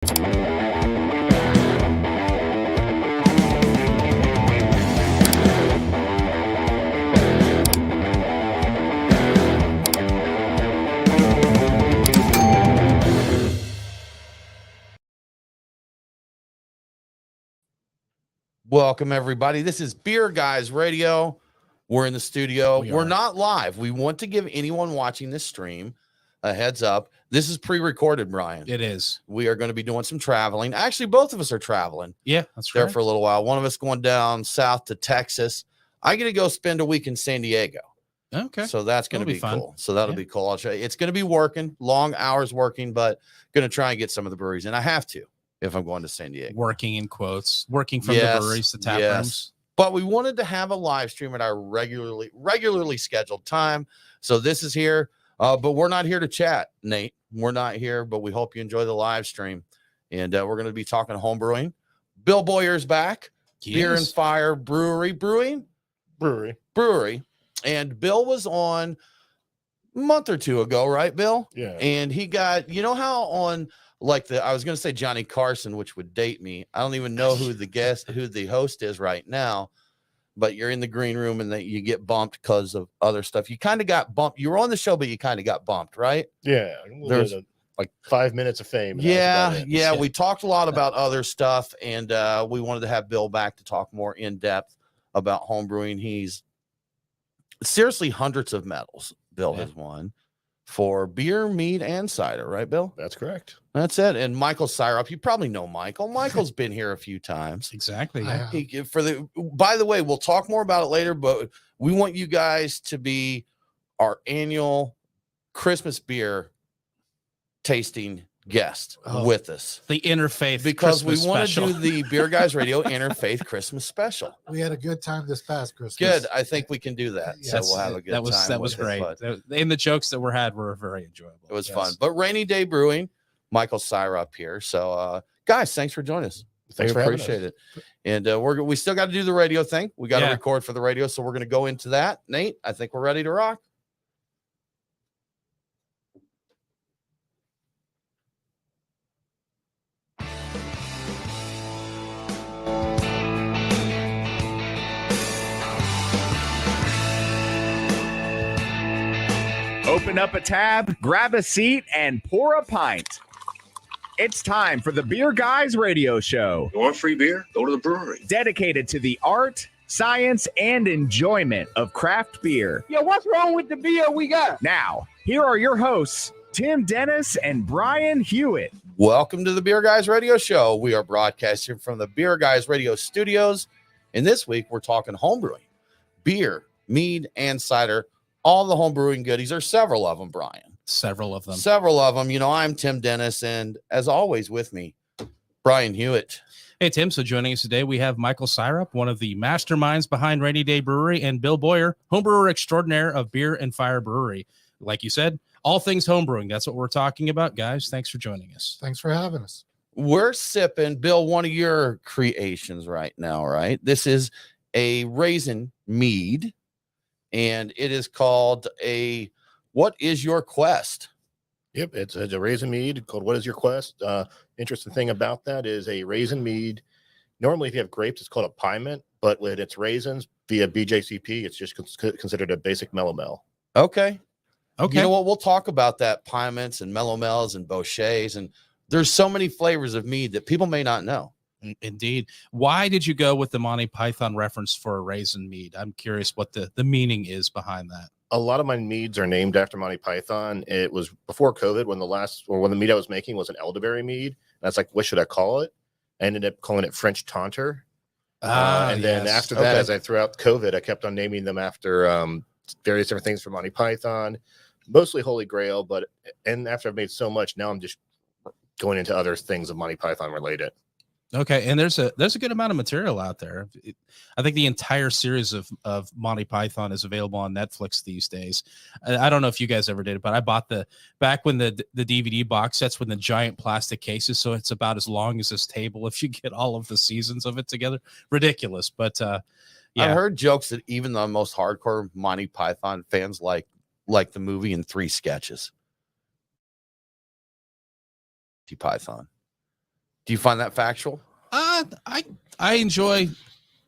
Welcome, everybody. This is Beer Guys Radio. We're in the studio. We're not live. We want to give anyone watching this stream a heads up. This is pre-recorded, Brian. It is. We are going to be doing some traveling. Actually, both of us are traveling. Yeah, that's there right. for a little while. One of us going down south to Texas. I'm going to go spend a week in San Diego. Okay. So that's going to be cool. So that'll be cool. I'll show you. It's going to be working, long hours working, but going to try and get some of the breweries. And I have to if I'm going to San Diego. Working in quotes. Working from the breweries, the tap rooms. But we wanted to have a live stream at our regularly scheduled time. So this is here. But we're not here to chat, Nate. We're not here, but we hope you enjoy the live stream. And we're going to be talking homebrewing. Bill Boyer's back. Yes. Beer and Fire Brewery. Brewery. And Bill was on a month or two ago, right, Bill? Yeah. And he got, you know how on like I was going to say Johnny Carson, which would date me. I don't even know who the host is right now, but you're in the green room and you get bumped because of other stuff. You kind of got bumped. You were on the show, but you kind of got bumped, right? Yeah. There's like 5 minutes of fame. Yeah. We talked a lot about other stuff, and we wanted to have Bill back to talk more in depth about homebrewing. He's seriously hundreds of medals Bill has won for beer, mead, and cider, right, Bill? That's correct. That's it. And Michael Syrop, you probably know Michael. Michael's been here a few times. Exactly. Yeah. By the way, we'll talk more about it later, but we want you guys to be our annual Christmas beer tasting guest with us. The Interfaith because Christmas we want special. to do the Beer Guys Radio Interfaith Christmas special. We had a good time this past Christmas. Good. I think we can do that. Yes. So we'll have a good time. That was great. And the jokes that were had were very enjoyable. It was fun. But Rainy Day Brewing, Michael Syrop here. So guys, thanks for joining us. Thanks for appreciate it. And we still got to do the radio thing. We got to record for the radio, so we're going to go into that. Nate, I think we're ready to rock. Open up a tab, grab a seat, and pour a pint. It's time for the Beer Guys Radio Show. You want free beer? Go to the brewery. Dedicated to the art, science, and enjoyment of craft beer. Yo, what's wrong with the beer we got? Now, here are your hosts, Tim Dennis and Brian Hewitt. Welcome to the Beer Guys Radio Show. We are broadcasting from the Beer Guys Radio studios. And this week, we're talking homebrewing, beer, mead, and cider. All the home brewing goodies. There's several of them, Brian. Several of them. You know, I'm Tim Dennis, and as always with me, Brian Hewitt. Hey, Tim. So joining us today, we have Michael Syrop, one of the masterminds behind Rainy Day Brewery, and Bill Boyer, homebrewer extraordinaire of Beer and Fire Brewery. Like you said, all things homebrewing. That's what we're talking about, guys. Thanks for joining us. Thanks for having us. We're sipping, Bill, one of your creations right now, right? This is a raisin mead. And it is called What is Your Quest? Yep, it's a raisin mead called What is Your Quest? Interesting thing about that is a raisin mead. Normally, if you have grapes, it's called a piment, but when it's raisins via BJCP, it's just considered a basic mellow. Okay. You know what? We'll talk about that, piments and mellow and bouchets, and there's so many flavors of mead that people may not know. Indeed. Why did you go with the Monty Python reference for a raisin mead? I'm curious what the meaning is behind that. A lot of my meads are named after Monty Python. It was before COVID when the mead I was making was an elderberry mead. And I was like, what should I call it? I ended up calling it French Taunter. Then after that, as I throughout COVID, I kept on naming them after various different things from Monty Python, mostly Holy Grail. And after I've made so much, now I'm just going into other things of Monty Python related. Okay, and there's a good amount of material out there. I think the entire series of Monty Python is available on Netflix these days. I don't know if you guys ever did it, but I bought back when the DVD box sets with the giant plastic cases, so it's about as long as this table if you get all of the seasons of it together. Ridiculous, but I heard jokes that even the most hardcore Monty Python fans like the movie in 3 sketches. Python. Do you find that factual? I enjoy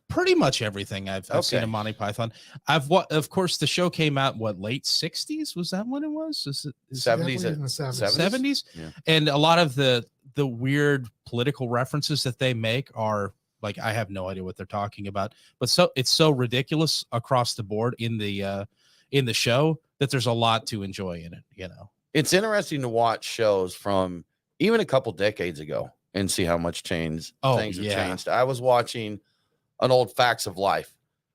pretty much everything I've seen Okay. in Monty Python. Of course, the show came out late 60s? Was that when it was? Is it 70s, Definitely in the 70s. 70s? Yeah. And a lot of the weird political references that they make are like, I have no idea what they're talking about, but it's so ridiculous across the board in the show that there's a lot to enjoy in it, you know. It's interesting to watch shows from even a couple decades ago and see how much things have changed. I was watching an old Facts of Life,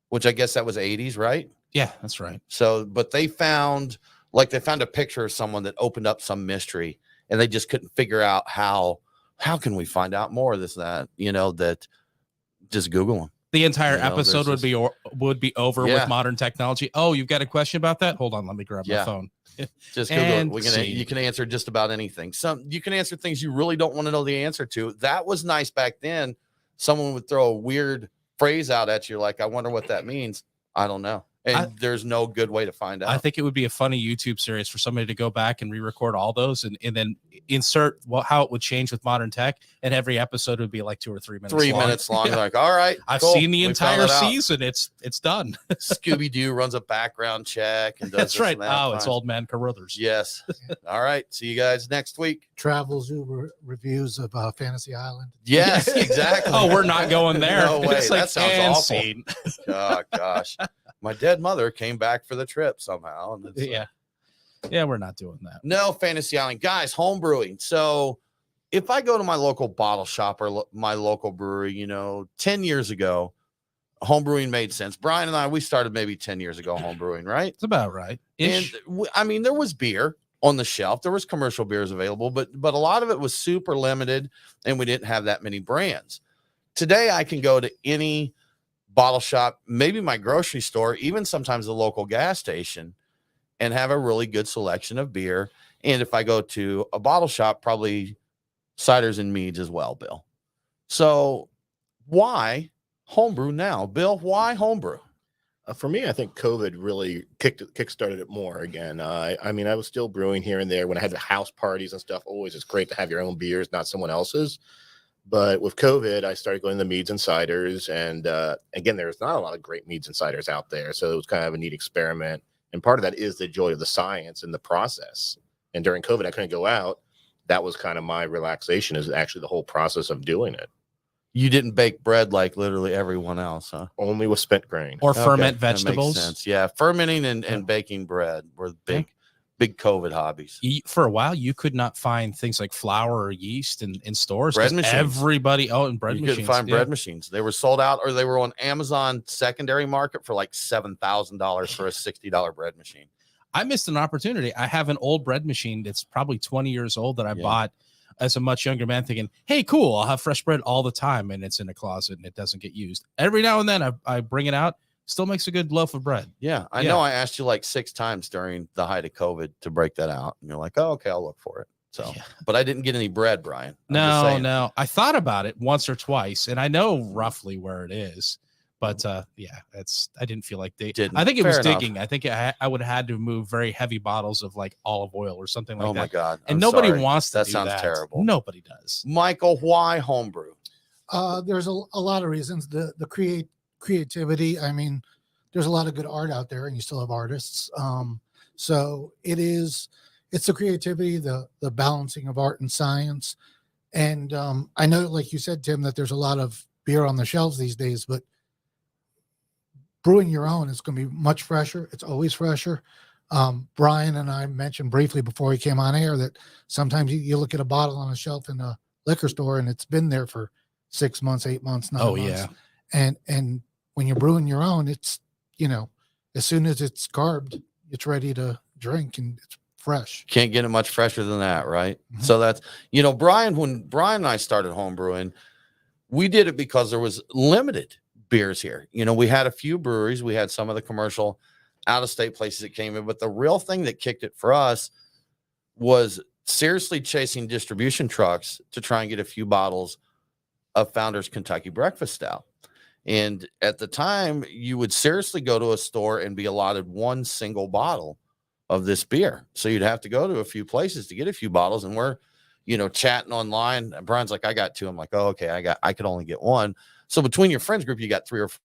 which I guess that was 80s, right? Yeah, that's right. So, but they found a picture of someone that opened up some mystery, and they just couldn't figure out how can we find out more of this, that, you know, that just Google them. The entire You know, episode would be over with modern technology. Oh, you've got a question about that? Hold on, let me grab my phone. Just Google And it. You can answer just about anything. You can answer things you really don't want to know the answer to. That was nice back then. Someone would throw a weird phrase out at you, like, I wonder what that means. I don't know. And there's no good way to find out. I think it would be a funny YouTube series for somebody to go back and re-record all those and then insert how it would change with modern tech. And every episode would be like 2 or 3 minutes. 3 minutes long. Like, all right, I've cool. seen the We found entire it out. season. It's done. Scooby-Doo runs a background check and does That's this right. and that. Oh, it's Old Man Carruthers. Yes. All right. See you guys next week. Travel Zoo reviews of Fantasy Island. Yes, exactly. Oh, we're not going there. No way. It's That sounds and awful. scene. Oh gosh. My dead mother came back for the trip somehow. And Yeah, we're not doing that. No, Fantasy Island. Guys, homebrewing. So if I go to my local bottle shop or my local brewery, 10 years ago, homebrewing made sense. Brian and I, we started maybe 10 years ago homebrewing, right? It's about right. Ish. And there was beer on the shelf. There was commercial beers available, but a lot of it was super limited, and we didn't have that many brands. Today, I can go to any bottle shop, maybe my grocery store, even sometimes the local gas station, and have a really good selection of beer. And if I go to a bottle shop, probably ciders and meads as well, Bill. So why homebrew now? Bill, why homebrew? For me, I think COVID really kickstarted it more again. I mean, I was still brewing here and there when I had the house parties and stuff. Always, it's great to have your own beers, not someone else's. But with COVID, I started going to meads and ciders. And again, there's not a lot of great meads and ciders out there. So it was kind of a neat experiment. And part of that is the joy of the science and the process. And during COVID, I couldn't go out. That was kind of my relaxation, is actually the whole process of doing it. You didn't bake bread like literally everyone else, huh? Only with spent grain. Or ferment That makes vegetables. sense. Yeah, fermenting and baking bread were big COVID hobbies. For a while, you could not find things like flour or yeast in stores. Bread 'cause machines. Everybody, and bread You machines. couldn't find bread machines. They were sold out, or they were on Amazon secondary market for like $7,000 for a $60 bread machine. I missed an opportunity. I have an old bread machine that's probably 20 years old that I bought as a much younger man, thinking, hey, cool, I'll have fresh bread all the time, and it's in a closet and it doesn't get used. Every now and then I bring it out. Still makes a good loaf of bread. Yeah, I know. I asked you like 6 times during the height of COVID to break that out, and you're like, "Oh, okay, I'll look for it." So, but I didn't get any bread, Brian. No. I thought about it once or twice, and I know roughly where it is. But I didn't feel like digging. I think it was digging. I think I would have had to move very heavy bottles of like olive oil or something like that. Oh my God! And nobody wants to. That sounds terrible. Nobody does. Michael, why homebrew? There's a lot of reasons. The creativity. I mean, there's a lot of good art out there, and you still have artists. So it's the creativity, the balancing of art and science. And I know, like you said, Tim, that there's a lot of beer on the shelves these days, but brewing your own is going to be much fresher. It's always fresher. Brian and I mentioned briefly before he came on air that sometimes you look at a bottle on a shelf in a liquor store and it's been there for 6 months, 8 months, 9 months. Yeah. And when you're brewing your own, it's, as soon as it's carbed, it's ready to drink and it's fresh. Can't get it much fresher than that, right? Mm-hmm. So that's, Brian, when Brian and I started homebrewing, we did it because there was limited beers here. We had a few breweries. We had some of the commercial out-of-state places that came in, but the real thing that kicked it for us was seriously chasing distribution trucks to try and get a few bottles of Founder's Kentucky Breakfast Stout. And at the time, you would seriously go to a store and be allotted one single bottle of this beer. So you'd have to go to a few places to get a few bottles. And we're, chatting online. Brian's like, I got 2. I'm like, oh, okay, I could only get 1. So between your friends group, you got 3 or 4.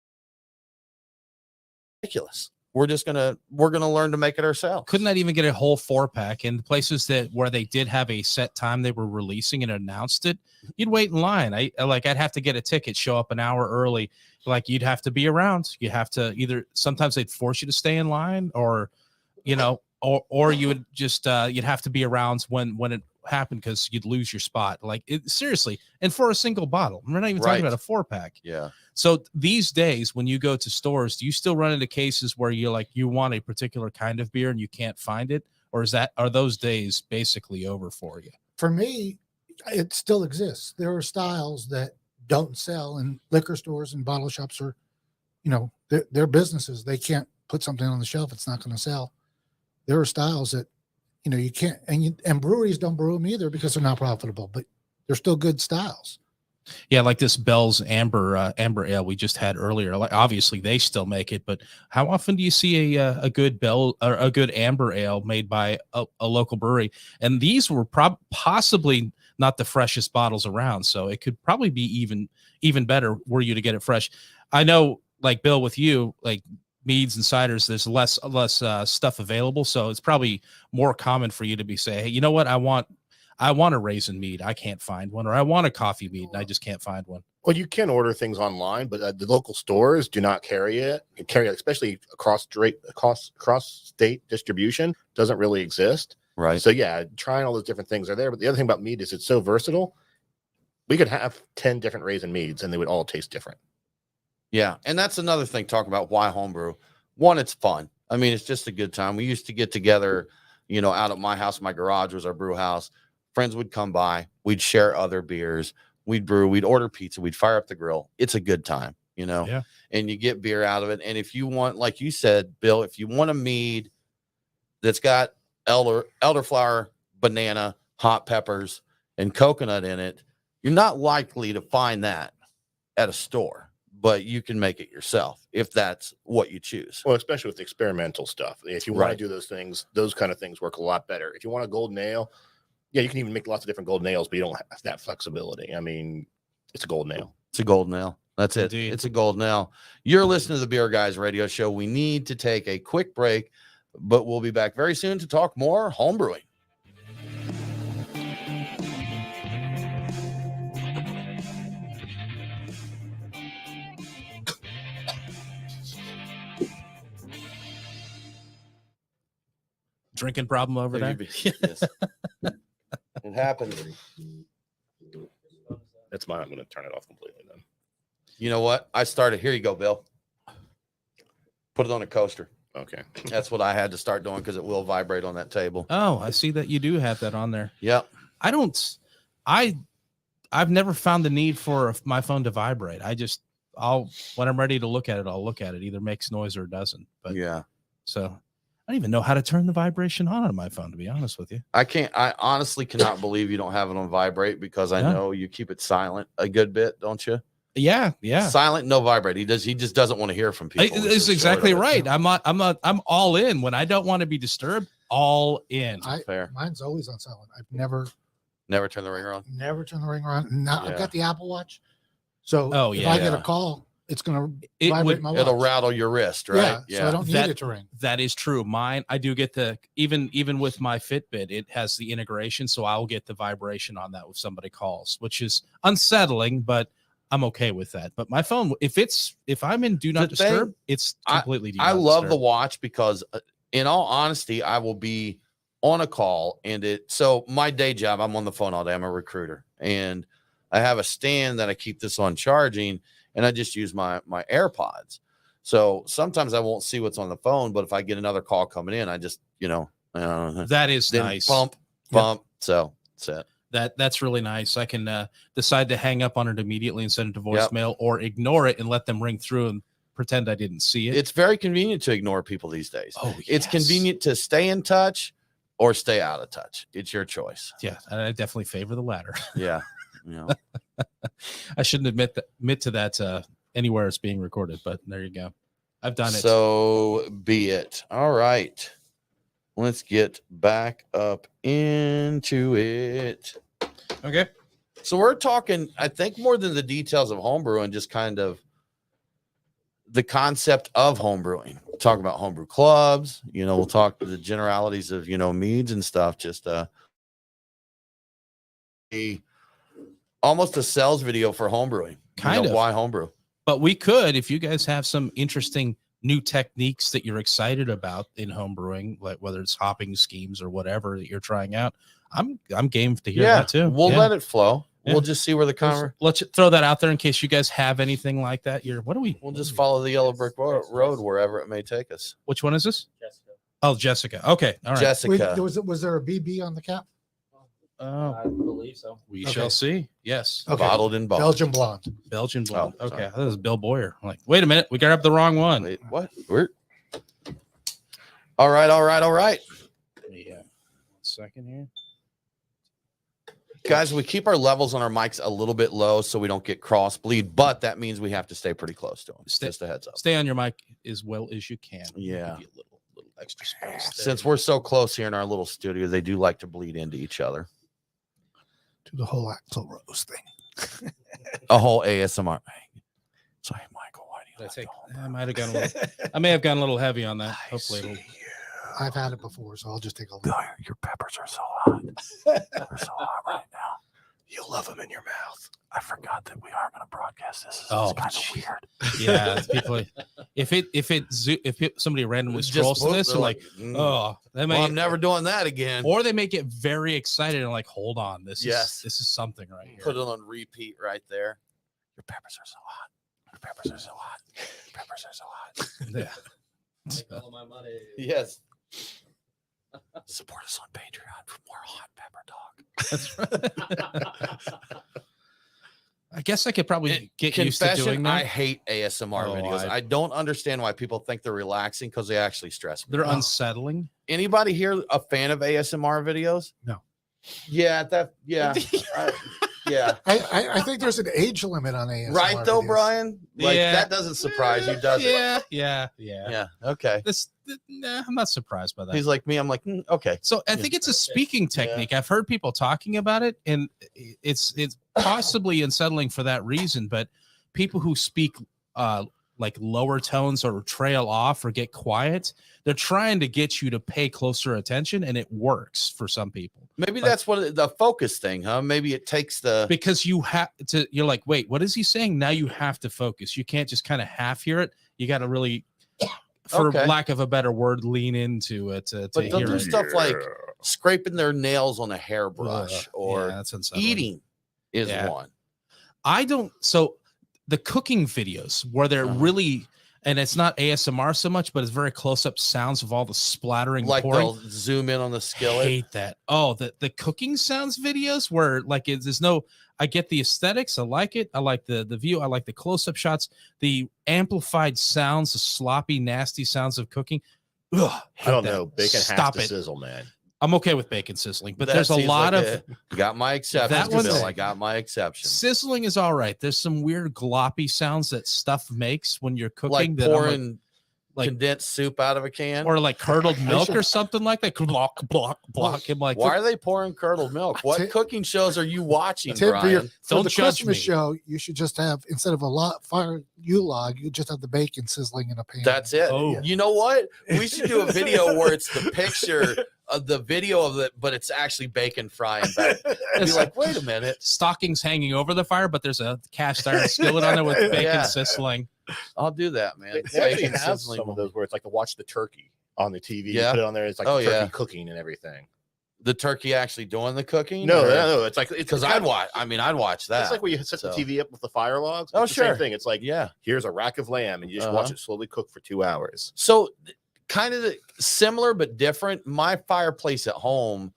Ridiculous. We're gonna learn to make it ourselves. Couldn't that even get a whole 4-pack in the places where they did have a set time they were releasing and announced it? You'd wait in line. I'd have to get a ticket, show up an hour early. Like, you'd have to be around. You have to sometimes they'd force you to stay in line, or or you would just you'd have to be around when it happened, because you'd lose your spot. Seriously, and for a single bottle, we're not even talking about a 4-pack. Yeah. So these days, when you go to stores, do you still run into cases where you want a particular kind of beer and you can't find it, or are those days basically over for you? For me, it still exists. There are styles that don't sell in liquor stores and bottle shops, or they're businesses. They can't put something on the shelf; it's not going to sell. There are styles that you can't, and breweries don't brew them either because they're not profitable, but they're still good styles. Yeah, like this Bell's Amber Ale we just had earlier. Like, obviously they still make it, but how often do you see a good Bell or a good Amber Ale made by a local brewery? And these were possibly not the freshest bottles around, so it could probably be even better were you to get it fresh. I know, like Bill, with you, like meads and ciders, there's less stuff available, so it's probably more common for you to be say, hey, you know what, I want a raisin mead, I can't find one, or I want a coffee mead and I just can't find one. Well, you can order things online, but the local stores do not carry it. Especially across state distribution doesn't really exist. Right. So yeah, trying all those different things are there. But the other thing about mead is it's so versatile. We could have 10 different raisin meads and they would all taste different. Yeah. And that's another thing, talking about why homebrew. One, it's fun. I mean, it's just a good time. We used to get together, out at my house. My garage was our brew house. Friends would come by. We'd share other beers. We'd brew. We'd order pizza. We'd fire up the grill. It's a good time, Yeah. and you get beer out of it. And if you want, like you said, Bill, if you want a mead that's got elderflower, banana, hot peppers, and coconut in it, you're not likely to find that at a store, but you can make it yourself if that's what you choose. Well, especially with experimental stuff. If you want Right. to do those things, those kind of things work a lot better. If you want a golden ale, yeah, you can even make lots of different golden ales, but you don't have that flexibility. I mean, it's a golden ale. It's a golden ale. That's it. Indeed. It's a golden ale. You're listening to the Beer Guys Radio Show. We need to take a quick break, but we'll be back very soon to talk more homebrewing. Drinking problem over there? Yes. It happens. That's mine. I'm going to turn it off completely then. You know what? I started. Here you go, Bill. Put it on a coaster. Okay. That's what I had to start doing because it will vibrate on that table. Oh, I see that you do have that on there. Yep. I've never found the need for my phone to vibrate. When I'm ready to look at it, I'll look at it. Either makes noise or it doesn't. But Yeah. so I don't even know how to turn the vibration on my phone, to be honest with you. I honestly cannot believe you don't have it on vibrate, because I know you keep it silent a good bit, don't you? Yeah. Silent, no vibrate. He just doesn't want to hear from people. It's exactly right. I'm all in when I don't want to be disturbed. All in. Fair. Mine's always on silent. I've never turn the ringer on. Never turn the ringer on. Now Yeah. I've got the Apple Watch, so if I get a call, it's gonna vibrate my watch. It'll rattle your wrist, right? Yeah, so I don't need it to ring. That is true. Mine, I do get even with my Fitbit, it has the integration, so I'll get the vibration on that if somebody calls, which is unsettling, but I'm okay with that. But my phone, if I'm in do not disturb, it's completely do not I love disturb. the watch because, in all honesty, I will be on a call so my day job, I'm on the phone all day. I'm a recruiter, and I have a stand that I keep this on charging, and I just use my AirPods. So sometimes I won't see what's on the phone, but if I get another call coming in, I just, that is nice. Bump. So that's it. That's really nice. I can decide to hang up on it immediately and send it to voicemail, or ignore it and let them ring through and pretend I didn't see it. It's very convenient to ignore people these days. Oh, It's convenient to stay in touch or stay out of touch. It's your choice. Yeah, and I definitely favor the latter. Yeah. I shouldn't admit to that anywhere it's being recorded, but there you go. I've done it. So be it. All right. Let's get back up into it. Okay. So we're talking, I think, more than the details of homebrewing, just kind of the concept of homebrewing. Talk about homebrew clubs. We'll talk the generalities of meads and stuff. Just almost a sales video for homebrewing. Kind of. Why homebrew? But we could, if you guys have some interesting new techniques that you're excited about in homebrewing, like whether it's hopping schemes or whatever that you're trying out, I'm game to hear that too. We'll let it flow. Yeah. We'll just see where the conversation. Let's throw that out there in case you guys have anything like that. We'll just follow the yellow brick road wherever it may take us. Which one is this? Jessica. Oh, Jessica. Okay. All right. Jessica. Wait, was there a BB on the cap? I believe so. We shall see. Yes. Okay. Bottled in bottle. Belgian blonde. Belgian blonde. Oh, okay. That was Bill Boyer. I'm like, wait a minute. We got up the wrong one. Wait, what? We're all right. Yeah. 1 second here. Guys, we keep our levels on our mics a little bit low so we don't get cross bleed, but that means we have to stay pretty close to them. Just a heads up. Stay on your mic as well as you can. Yeah. Give you a little extra space. Since we're so close here in our little studio, they do like to bleed into each other. Do the whole Axl Rose thing. A whole ASMR. Sorry, Michael. Why do you like I may have gone a little heavy on that. Hopefully it'll. I've had it before, so I'll just take a look. Your peppers are so hot. They're so hot right now. You'll love them in your mouth. I forgot that we are going to broadcast this. It's kind of weird. Yeah, people. If somebody randomly scrolls to this and like, I'm never doing that again. Or they may get very excited and like, hold on, this is something right here. Put it on repeat right there. Your peppers are so hot. Your peppers are so hot. Your peppers are so hot. Yeah. Make all of my money. Yes. Support us on Patreon for more hot pepper talk. That's right. I guess I could probably get used to doing that. I hate ASMR videos. I don't understand why people think they're relaxing because they actually stress me. They're unsettling. Anybody here a fan of ASMR videos? No. Yeah, yeah. I think there's an age limit on ASMR. Right though, videos. Brian? Like that doesn't surprise you, does it? Yeah. Okay. I'm not surprised by that. He's like me. I'm like, okay. So I think it's a speaking technique. I've heard people talking about it, and it's possibly unsettling for that reason. But people who speak like lower tones or trail off or get quiet, they're trying to get you to pay closer attention, and it works for some people. Maybe that's what the focus thing, huh? Maybe it takes because you have to. You're like, wait, what is he saying? Now you have to focus. You can't just kind of half hear it. You got to really, for lack of a better word, lean into it to but they'll hear do it. stuff like scraping their nails on a hairbrush or that's unsettling. eating is one. I don't. So the cooking videos where they're really, and it's not ASMR so much, but it's very close up sounds of all the splattering. Like pouring. they'll zoom in on the skillet. I hate that. Oh, the cooking sounds videos where like there's no. I get the aesthetics. I like it. I like the view. I like the close up shots. The amplified sounds, the sloppy, nasty sounds of cooking. Ugh, I don't know. Bacon has Stop to it. sizzle, man. I'm okay with bacon sizzling, but That there's a seems lot like of got my exception. That one's- Bill. I got my exception. sizzling is all right. There's some weird gloppy sounds that stuff makes when you're cooking. Like that I'm pouring like condensed soup out of a can, or like curdled milk or something like that. Block. I'm like, why are they pouring curdled milk? What cooking shows are you watching, Tip for, Brian? Don't the judge Christmas me. show, you should just have, instead of a lot fire log, you just have the bacon sizzling in a pan. That's it. Oh. You know what? We should do a video where it's the picture of the video of it, but it's actually bacon frying back. And be like, wait a minute. Stockings hanging over the fire, but there's a cast iron skillet on there with bacon Yeah. sizzling. I'll do that, man. They actually Bacon have sizzling. some of those where it's like to watch the turkey on the TV. Yeah. You put it on there. It's like turkey cooking and everything. The turkey actually doing the cooking? No. It's like Because I'd watch. I mean, I'd watch that. It's like when you set the TV up with the fire logs. Oh, It's the same sure. thing. It's like, here's a rack of lamb, and you just watch it slowly cook for 2 hours. So kind of similar but different. My fireplace at home,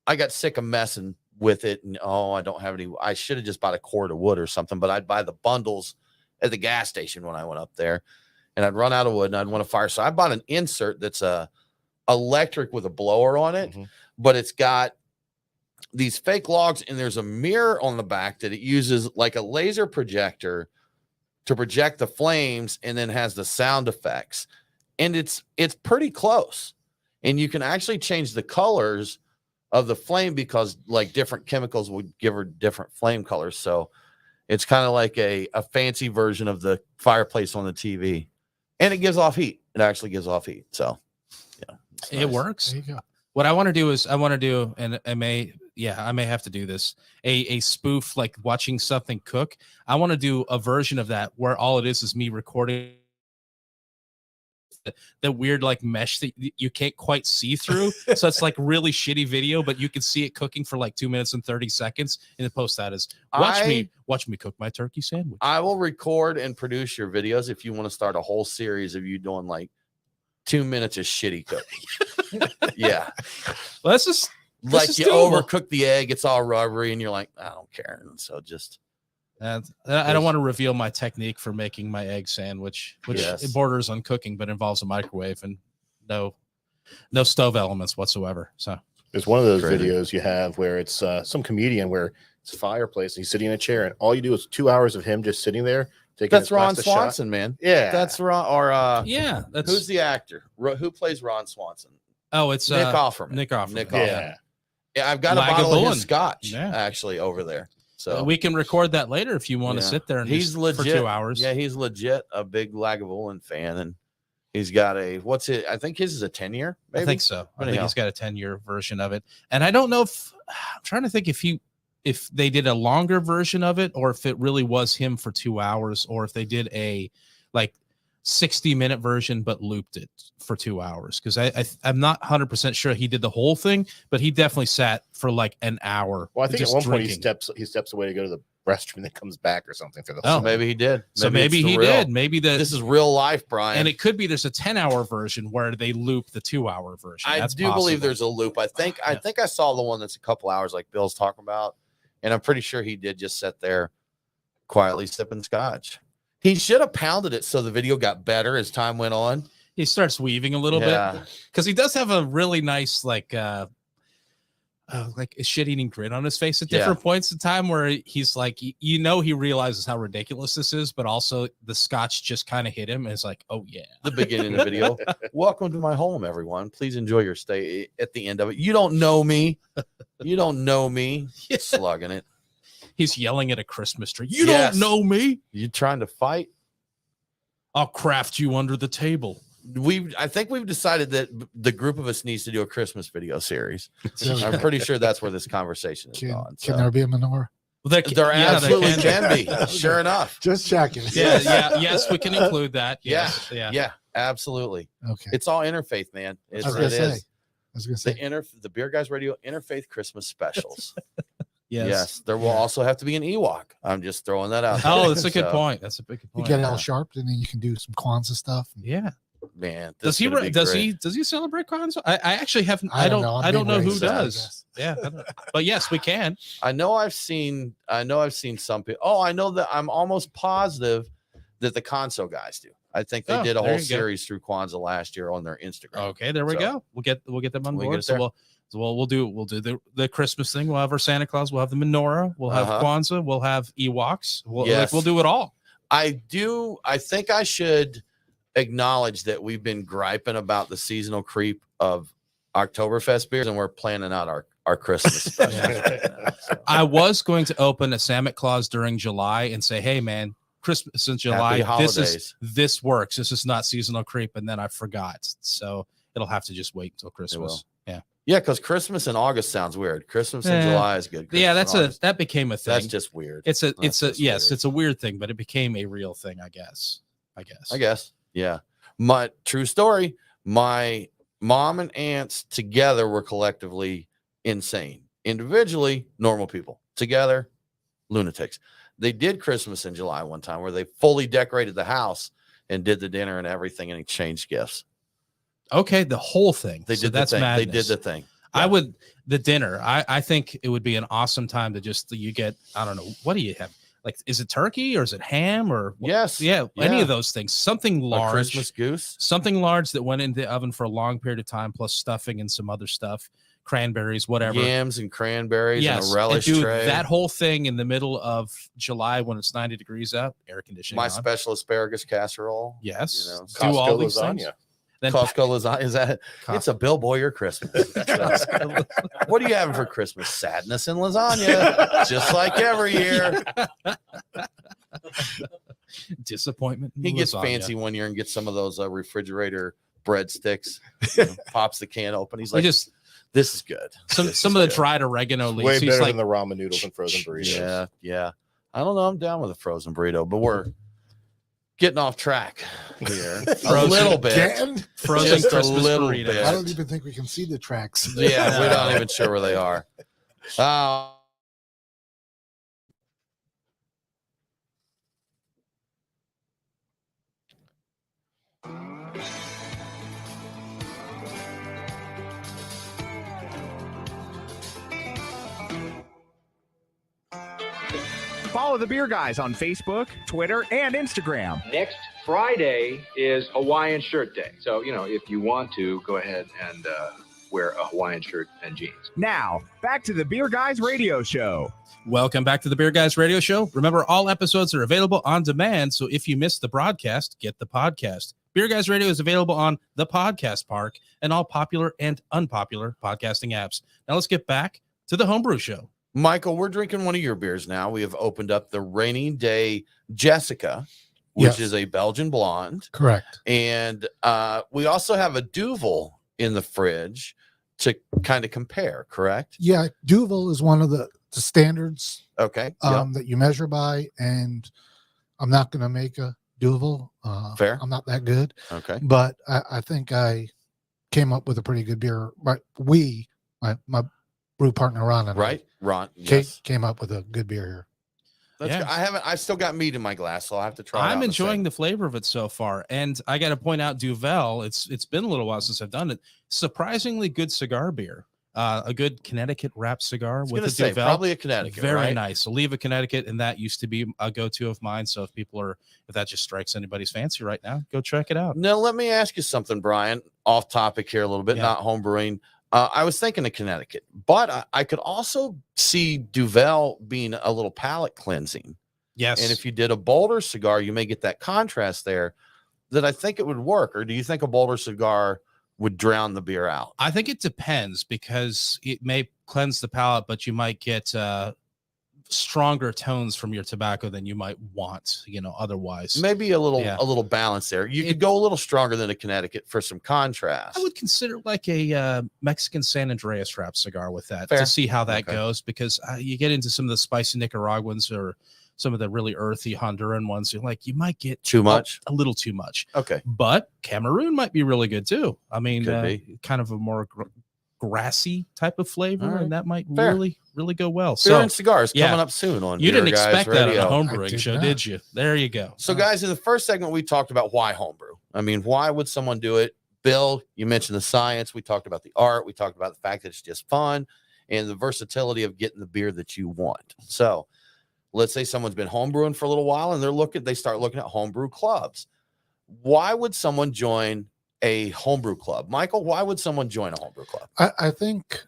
I got sick of messing with it, and I don't have any. I should have just bought a cord of wood or something, but I'd buy the bundles at the gas station when I went up there, and I'd run out of wood and I'd want to fire. So I bought an insert that's a electric with a blower on it, but it's got these fake logs, and there's a mirror on the back that it uses like a laser projector to project the flames, and then has the sound effects. And it's pretty close, and you can actually change the colors of the flame because like different chemicals would give her different flame colors. So it's kind of like a fancy version of the fireplace on the TV, and it gives off heat. It actually gives off heat. So yeah, It works. There you go. What I want to do is and I may have to do this, a spoof, like watching something cook. I want to do a version of that where all it is me recording the weird like mesh that you can't quite see through. So it's like really shitty video, but you can see it cooking for like 2 minutes and 30 seconds. And the post that is watch me cook my turkey sandwich. I will record and produce your videos if you want to start a whole series of you doing like 2 minutes of shitty cooking. Yeah. Well, that's just Like you overcook the egg, it's all rubbery, and you're like, I don't care. And so just I don't want to reveal my technique for making my egg sandwich, which it borders on cooking, but involves a microwave and no stove elements whatsoever. So there's one of those videos you have where it's some comedian where it's a fireplace and he's sitting in a chair, and all you do is 2 hours of him just sitting there. That's Ron Swanson, man. Yeah, that's Ron. Or that's who's the actor who plays Ron Swanson? Oh, it's Nick Offerman. Nick Offerman. Nick Offerman. Yeah, I've got a bottle of his scotch actually over there. So we can record that later if you want to sit there and he's legit for 2 hours. Yeah, he's legit a big Lagavulin fan, and he's got I think his is a 10-year. I think so. I think he's got a 10-year version of it, and I don't know if I'm trying to think if they did a longer version of it or if it really was him for 2 hours, or if they did a like 60-minute version but looped it for 2 hours, because I'm not 100% sure he did the whole thing, but he definitely sat for like an hour. Well, I think at one point he steps away to go to the restroom and then comes back or something for the whole maybe he did. So maybe he did. Maybe this is real life, Brian. And it could be there's a 10-hour version where they loop the 2-hour version. I do believe there's a loop. I think I saw the one that's a couple hours like Bill's talking about, and I'm pretty sure he did just sit there quietly sipping scotch. He should have pounded it so the video got better as time went on. He starts weaving a little bit because he does have a really nice like a shit-eating grin on his face at different points in time where he's like, he realizes how ridiculous this is, but also the scotch just kind of hit him and it's like, oh yeah. The beginning of the video. Welcome to my home, everyone. Please enjoy your stay. At the end of it, you don't know me. You don't know me. Slugging it. He's yelling at a Christmas tree. You don't know me. You trying to fight? I'll craft you under the table. I think we've decided that the group of us needs to do a Christmas video series. I'm pretty sure that's where this conversation is going. Can there be a menorah? There absolutely can be. Sure enough. Just checking. Yes, we can include that. Yes, yeah, absolutely. Okay. It's all interfaith, man. I was gonna say the Beer Guys Radio Interfaith Christmas specials. Yes. There will also have to be an Ewok. I'm just throwing that out. Oh, that's a good point. That's a big point. You get Al Sharp, and then you can do some Kwanzaa stuff. Yeah, man. Does he celebrate Kwanzaa? I actually haven't. I don't know who does. Yeah, but yes, we can. I know I've seen some people. Oh, I know that I'm almost positive that the Conso guys do. I think they did a whole series through Kwanzaa last year on their Instagram. Okay, there we go. We'll get them on board. So we'll do the Christmas thing. We'll have our Santa Claus. We'll have the menorah. We'll have Kwanzaa. We'll have Ewoks. We'll do it all. I think I should acknowledge that we've been griping about the seasonal creep of Oktoberfest beers, and we're planning out our Christmas special. I was going to open a Santa Claus during July and say, hey man, Christmas in July. This works. This is not seasonal creep, and then I forgot. So it'll have to just wait until Christmas. Yeah, because Christmas in August sounds weird. Christmas in July is good. That became a thing. That's just weird. It's a weird thing, but it became a real thing, I guess. Yeah. My true story. My mom and aunts together were collectively insane. Individually, normal people. Together, lunatics. They did Christmas in July one time where they fully decorated the house and did the dinner and everything and exchanged gifts. Okay, the whole thing. They did the thing. Madness. They did the thing. Yeah. The dinner. I think it would be an awesome time to you get, I don't know, what do you have? Like, is it turkey or is it ham or any of those things? Something large. A Christmas goose. Something large that went into the oven for a long period of time, plus stuffing and some other stuff, cranberries, whatever. Yams and cranberries and a relish tray. That whole thing in the middle of July when it's 90 degrees out, air conditioning. My special asparagus casserole. Yes. Do all these things. Then Costco lasagna. Is that? It's a Bill Boyer Christmas. What are you having for Christmas? Sadness and lasagna, just like every year. disappointment. He gets lasagna. fancy one year and gets some of those refrigerator breadsticks. Pops the can open. He's We like, just "This is good." some of the dried oregano leaves. Way He's better like, than the ramen noodles and frozen burritos. Yeah, yeah. I don't know. I'm down with a frozen burrito, but we're getting off track here a little bit. Again? frozen Just a Christmas little burritos. bit. I don't even think we can see the tracks. Yeah, we're not even sure where they are. Follow the Beer Guys on Facebook, Twitter, and Instagram. Next Friday is Hawaiian Shirt Day. So, if you want to, go ahead and wear a Hawaiian shirt and jeans. Now, back to the Beer Guys radio show. Welcome back to the Beer Guys Radio Show. Remember, all episodes are available on demand, so if you missed the broadcast, get the podcast. Beer Guys Radio is available on the Podcast Park and all popular and unpopular podcasting apps. Now let's get back to the Homebrew Show. Michael, we're drinking one of your beers now. We have opened up the Rainy Day Jessica, which Yes. is a Belgian blonde. Correct. And we also have a Duvel in the fridge to kind of compare, correct? Yeah, Duvel is one of the standards Okay. that you measure by, and I'm not going to make a Duvel. Fair. I'm not that good, Okay. but I think I came up with a pretty good beer. Right, my brew partner Ron and I Right, Ron. Yes. came up with a good beer here. That's Yeah. good. I still got meat in my glass, so I'll have to try it out I'm in a enjoying second. the flavor of it so far, and I got to point out Duvel. It's been a little while since I've done it. Surprisingly good cigar beer, a good Connecticut wrapped cigar I was with gonna a say, Duvel. probably a Connecticut. Very right? nice. Oliva, Connecticut, and that used to be a go-to of mine. So if that just strikes anybody's fancy right now, go check it out. Now, let me ask you something, Brian. Off topic here a little bit, Yeah. not homebrewing. I was thinking of Connecticut, but I could also see Duvel being a little palate cleansing. Yes, And if you did a bolder cigar, you may get that contrast there that I think it would work. Or do you think a bolder cigar would drown the beer out? I think it depends because it may cleanse the palate, but you might get stronger tones from your tobacco than you might want, otherwise. Maybe a little Yeah. balance there. You could go a little stronger than a Connecticut for some contrast. I would consider like a Mexican San Andreas wrap cigar with that Fair. to see how that Okay. goes, because you get into some of the spicy Nicaraguans or some of the really earthy Honduran ones. You're like, you might get Too much? a little too much. Okay. But Cameroon might be really good too. I mean, Could be. kind of a more grassy type of flavor, All right. and that might Fair. really, really go well. Beer So and cigars yeah. coming up soon on you Beer didn't Guys expect that on Radio. a I homebrewing did show, not. did you? There you go. So, guys, in the first segment, we talked about why homebrew. I mean, why would someone do it? Bill, you mentioned the science. We talked about the art. We talked about the fact that it's just fun and the versatility of getting the beer that you want. So, let's say someone's been homebrewing for a little while and they start looking at homebrew clubs. Why would someone join a homebrew club? Michael, why would someone join a homebrew club? I think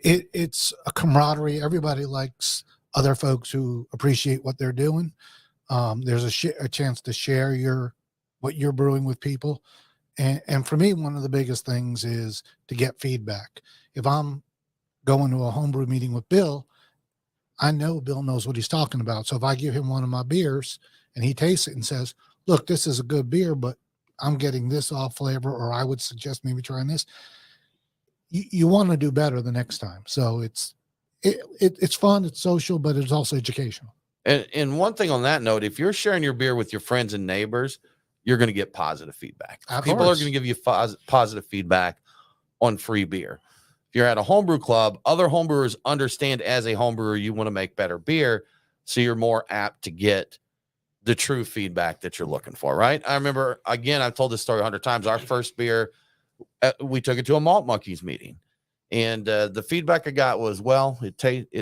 it's a camaraderie. Everybody likes other folks who appreciate what they're doing. There's a chance to share what you're brewing with people. And for me, one of the biggest things is to get feedback. If I'm going to a homebrew meeting with Bill, I know Bill knows what he's talking about. So if I give him one of my beers and he tastes it and says, look, this is a good beer, but I'm getting this off flavor, or I would suggest maybe trying this. You want to do better the next time. So it's fun, it's social, but it's also educational. And one thing on that note, if you're sharing your beer with your friends and neighbors, you're going to get positive feedback. Of People are course. going to give you positive feedback on free beer. If you're at a homebrew club, other homebrewers understand as a homebrewer, you want to make better beer. So you're more apt to get the true feedback that you're looking for, right? I remember, again, I've told this story 100 times. Our first beer, we took it to a Malt Monkeys meeting. And the feedback I got was, well, it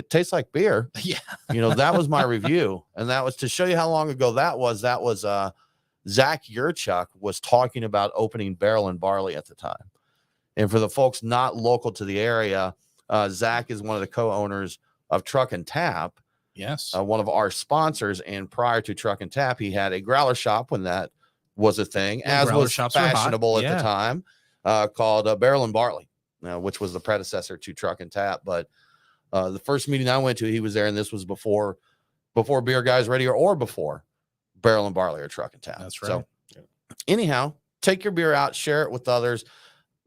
tastes like beer. Yeah. That was my review. And that was to show you how long ago that was. That was Zach Yurchuk was talking about opening Barrel and Barley at the time. And for the folks not local to the area, Zach is one of the co-owners of Truck and Tap, Yes. one of our sponsors. And prior to Truck and Tap, he had a growler shop when that was a thing, Yeah, as growler was shops were hot. fashionable at Yeah. the time, called Barrel and Barley, which was the predecessor to Truck and Tap. But the first meeting I went to, he was there, and this was before Beer Guys Radio or before Barrel and Barley or Truck and Tap. That's right. So anyhow, take your beer out, share it with others.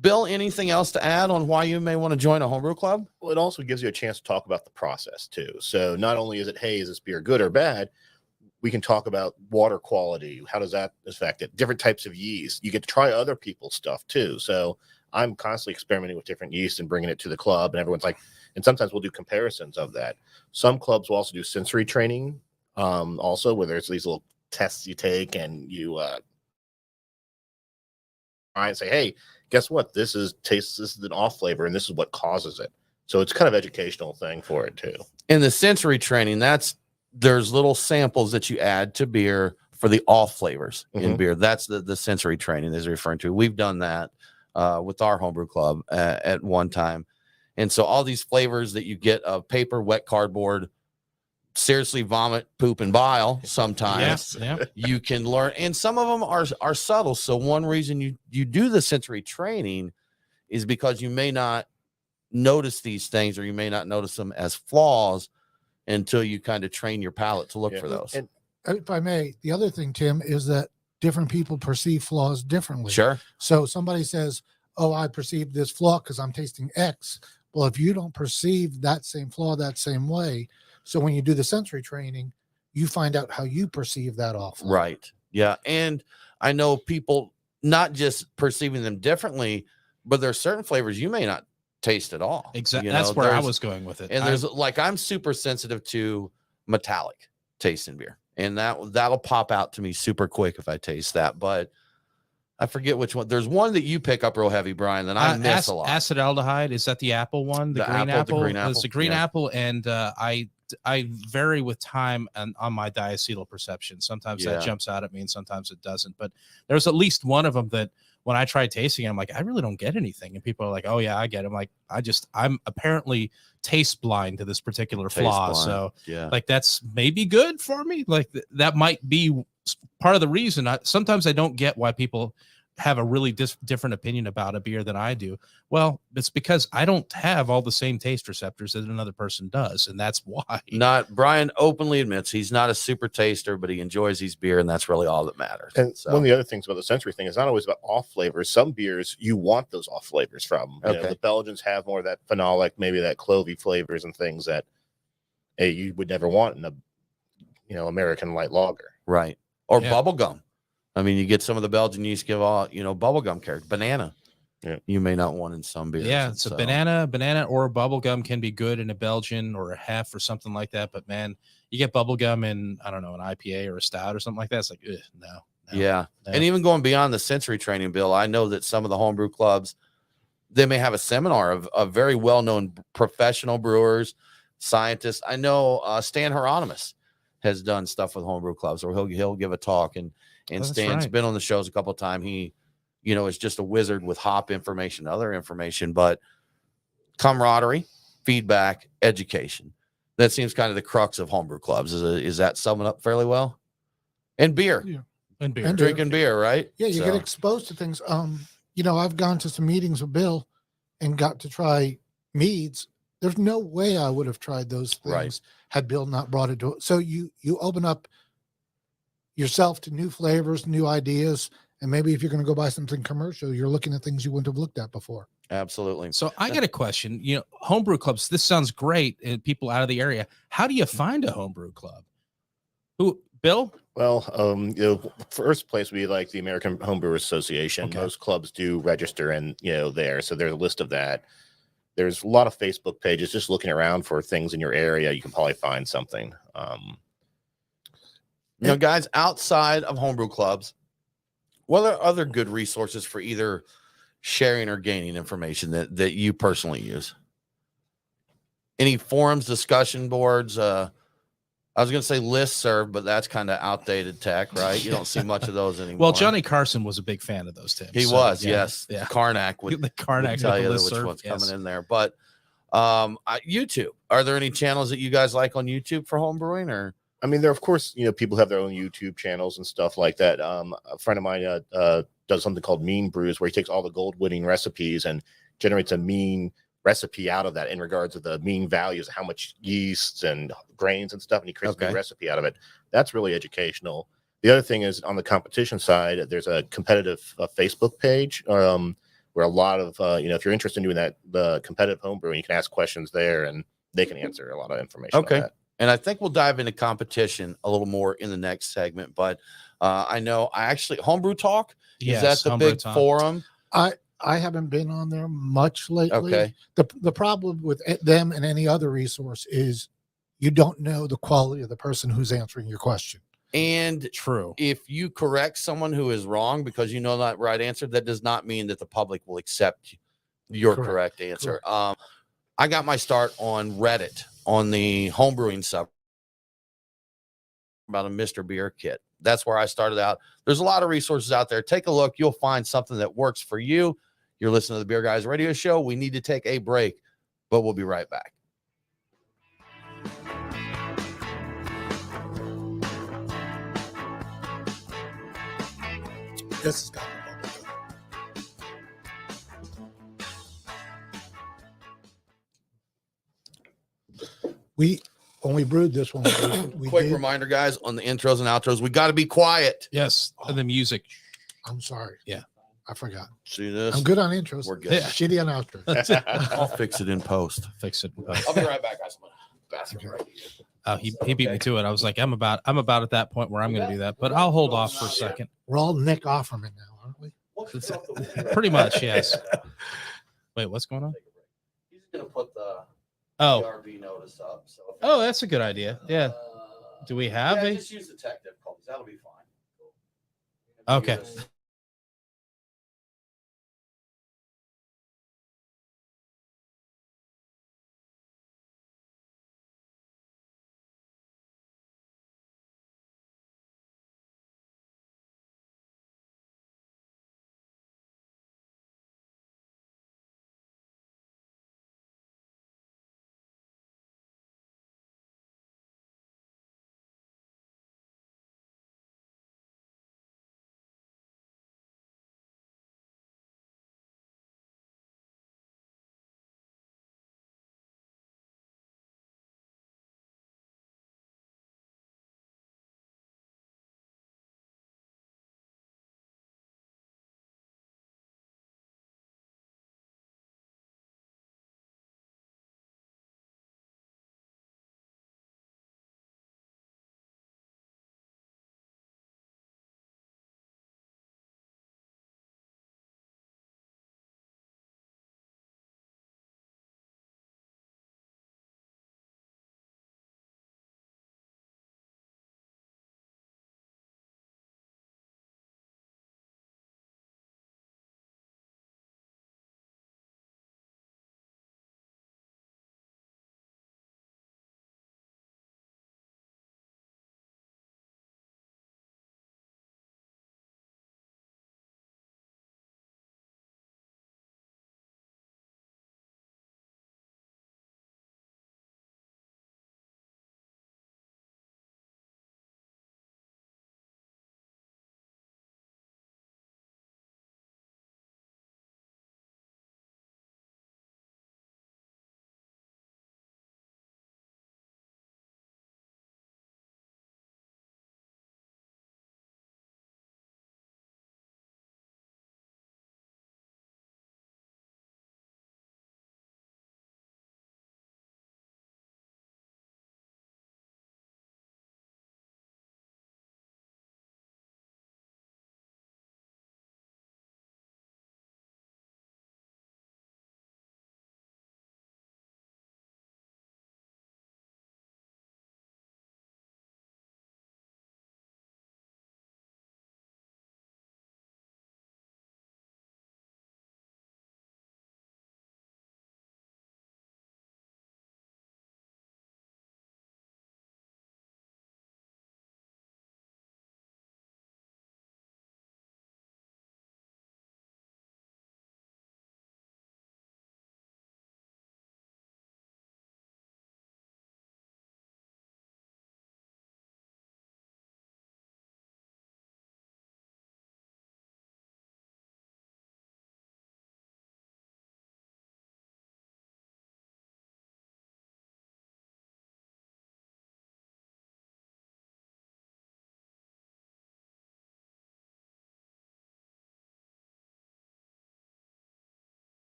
Bill, anything else to add on why you may want to join a homebrew club? Well, it also gives you a chance to talk about the process too. So not only is it, hey, is this beer good or bad? We can talk about water quality. How does that affect it? Different types of yeast. You get to try other people's stuff too. So I'm constantly experimenting with different yeast and bringing it to the club. And everyone's like, and sometimes we'll do comparisons of that. Some clubs will also do sensory training. Also, where there's these little tests you take and you try and say, hey, guess what? This is an off flavor, and this is what causes it. So it's kind of educational thing for it too. In the sensory training, there's little samples that you add to beer for the off flavors in beer. That's the sensory training is referring to. We've done that with our homebrew club at one time. And so all these flavors that you get of paper, wet cardboard, seriously vomit, poop, and bile sometimes you can learn. And some of them are subtle. So one reason you do the sensory training is because you may not notice these things, or you may not notice them as flaws until you kind of train your palate to look for those. And if I may, the other thing, Tim, is that different people perceive flaws differently. Sure. So somebody says, oh, I perceive this flaw because I'm tasting X. Well, if you don't perceive that same flaw that same way, so when you do the sensory training, you find out how you perceive that off. Right. Yeah. And I know people not just perceiving them differently, but there are certain flavors you may not taste at all. Exactly. That's where I was going with it. And there's like, I'm super sensitive to metallic taste in beer, and that'll pop out to me super quick if I taste that. But I forget which one. There's one that you pick up real heavy, Brian, that I miss a lot. Acetaldehyde. Is that the apple one? The green apple. It's the green apple. And I vary with time and on my diacetyl perception. Sometimes that jumps out at me and sometimes it doesn't. But there's at least one of them that when I tried tasting it, I'm like, I really don't get anything. And people are like, oh yeah, I get it. I'm like, I'm apparently taste blind to this particular flaw. So like, that's maybe good for me. Like that might be part of the reason. Sometimes I don't get why people have a really different opinion about a beer than I do. Well, it's because I don't have all the same taste receptors that another person does, and that's why. Brian openly admits he's not a super taster, but he enjoys his beer, and that's really all that matters. And one of the other things about the sensory thing is not always about off flavors. Some beers you want those off flavors from. You know, the Belgians have more of that phenolic, maybe that clovey flavors and things that you would never want in a American light lager. Right. Or bubble gum. I mean, you get some of the Belgian yeast give all, bubblegum character. Banana. Yeah. You may not want in some beers. Yeah, so banana or bubblegum can be good in a Belgian or a hef or something like that. But man, you get bubblegum in, I don't know, an IPA or a stout or something like that. It's like, no. Yeah. No. And even going beyond the sensory training, Bill, I know that some of the homebrew clubs, they may have a seminar of very well-known professional brewers, scientists. I know Stan Hieronymus has done stuff with homebrew clubs, or he'll give a talk, and Stan's been on the shows a couple of times. He, is just a wizard with hop information, other information, but camaraderie, feedback, education. That seems kind of the crux of homebrew clubs. Is that summing up fairly well? And beer. Yeah. And drinking beer, right? Yeah, you get exposed to things. I've gone to some meetings with Bill and got to try meads. There's no way I would have tried those things had Bill not brought it to it. So you open up yourself to new flavors, new ideas, and maybe if you're going to go buy something commercial, you're looking at things you wouldn't have looked at before. Absolutely. So I got a question. Homebrew clubs, this sounds great, and people out of the area. How do you find a homebrew club? Bill? Well, first place would be like the American Homebrewers Association. Okay. Most clubs do register and there. So there's a list of that. There's a lot of Facebook pages. Just looking around for things in your area, you can probably find something. Guys, outside of homebrew clubs, what are other good resources for either sharing or gaining information that you personally use? Any forums, discussion boards? I was going to say listserv, but that's kind of outdated tech, right? You don't see much of those anymore. Well, Johnny Carson was a big fan of those, Tim. He was, yes. Yeah. Karnak would tell you which one's coming in there. But YouTube, are there any channels that you guys like on YouTube for homebrewing, or? I mean, there, of course, people have their own YouTube channels and stuff like that. A friend of mine does something called Mean Brews, where he takes all the gold winning recipes and generates a mean recipe out of that in regards to the mean values, how much yeast and grains and stuff, and he creates a new recipe out of it. That's really educational. The other thing is on the competition side, there's a competitive Facebook page where a lot of, if you're interested in doing that, the competitive homebrewing, you can ask questions there and they can answer a lot of information. Okay. On that. And I think we'll dive into competition a little more in the next segment. But I know Homebrew Talk, is that the big forum? I haven't been on there much lately. Okay. The problem with them and any other resource is you don't know the quality of the person who's answering your question. And True. If you correct someone who is wrong because you know that right answer, that does not mean that the public will accept your correct answer. Correct. I got my start on Reddit on the homebrewing sub about a Mr. Beer kit. That's where I started out. There's a lot of resources out there. Take a look. You'll find something that works for you. You're listening to the Beer Guys Radio Show. We need to take a break, but we'll be right back. This has got when we brewed this one, we Quick reminder, guys, on the intros and outros, we got to be quiet. Yes. And the music. I'm sorry. Yeah. I forgot. See this? I'm good on intros. We're good. Yeah. Shitty on outros. I'll fix it in post. Fix it. I'll be right back, guys. I'm gonna bathroom right here. He beat me to it. I was like, I'm about at that point where I'm going to do that, but I'll hold off for a second. We're all Nick Offerman now, aren't we? Pretty much, yes. Wait, what's going on? He's gonna put the RV notice up. So that's a good idea. Yeah. Do we have a? Just use the tech difficulties. That'll be fine. Okay.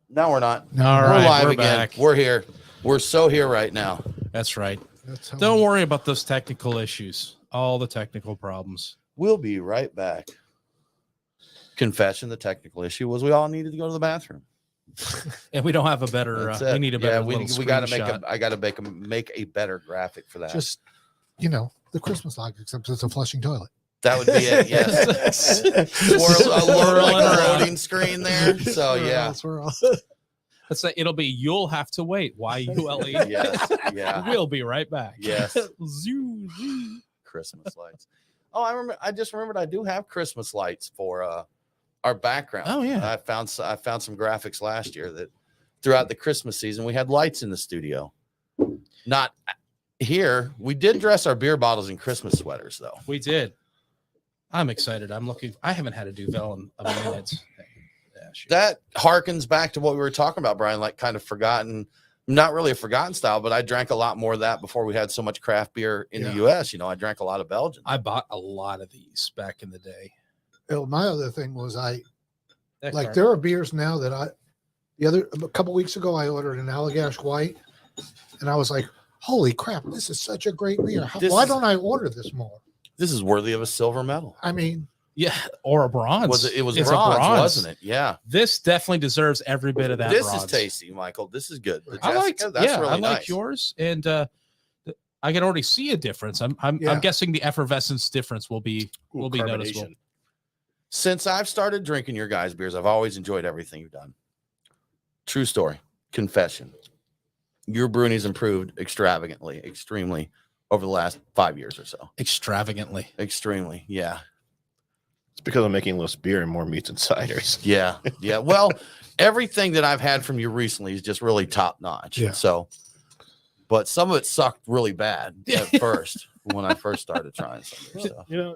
No, we're not. All We're right, live we're again. back. We're here. We're so here right now. That's right. That's how Don't worry about those technical issues. All the technical problems. We'll be right back. Confession: the technical issue was we all needed to go to the bathroom. And we don't have a better. That's We it. need a better. we little got to make screenshot. I got to make a better graphic for that. just the Christmas log, except it's a flushing toilet. That would be it. Yes. Swirl like a loading screen there. So yeah. Swirl. Let's say it'll be. You'll have to wait. YULE. Yes. Yeah. We'll be right back. Yes. Zoo, zoo. Christmas lights. Oh, I just remembered I do have Christmas lights for our background. Oh, yeah. I found some graphics last year that throughout the Christmas season we had lights in the studio. Not here. We did dress our beer bottles in Christmas sweaters though. We did. I'm excited. I'm looking. I haven't had a Duvel in a minute. Yeah, shoot. That harkens back to what we were talking about, Brian, like kind of forgotten, not really a forgotten style, but I drank a lot more of that before we had so much craft beer in the US. I drank a lot of Belgian. I bought a lot of these back in the day. My other thing was That like car- there are beers now that a couple weeks ago I ordered an Allagash White, and I was like, holy crap, this is such a great beer. Why don't I order this more? This is worthy of a silver medal. I mean, Yeah, or a bronze. It was It's a bronze, bronze. wasn't it? Yeah. This definitely deserves every bit of that. This bronze. is tasty, Michael. This is good. The I like. Jessica, that's really I like nice. yours, and I can already see a difference. I'm Yeah. guessing the effervescence difference will be noticeable. Carbonation. Since I've started drinking your guys' beers, I've always enjoyed everything you've done. True story. Confession. Your brewing's improved extremely over the last 5 years or so. Extravagantly. Extremely. Yeah. It's because I'm making less beer and more meats and ciders. Yeah. Yeah. Well, everything that I've had from you recently is just really top notch. Yeah. So, but some of it sucked really bad at first when I first started trying some of your stuff.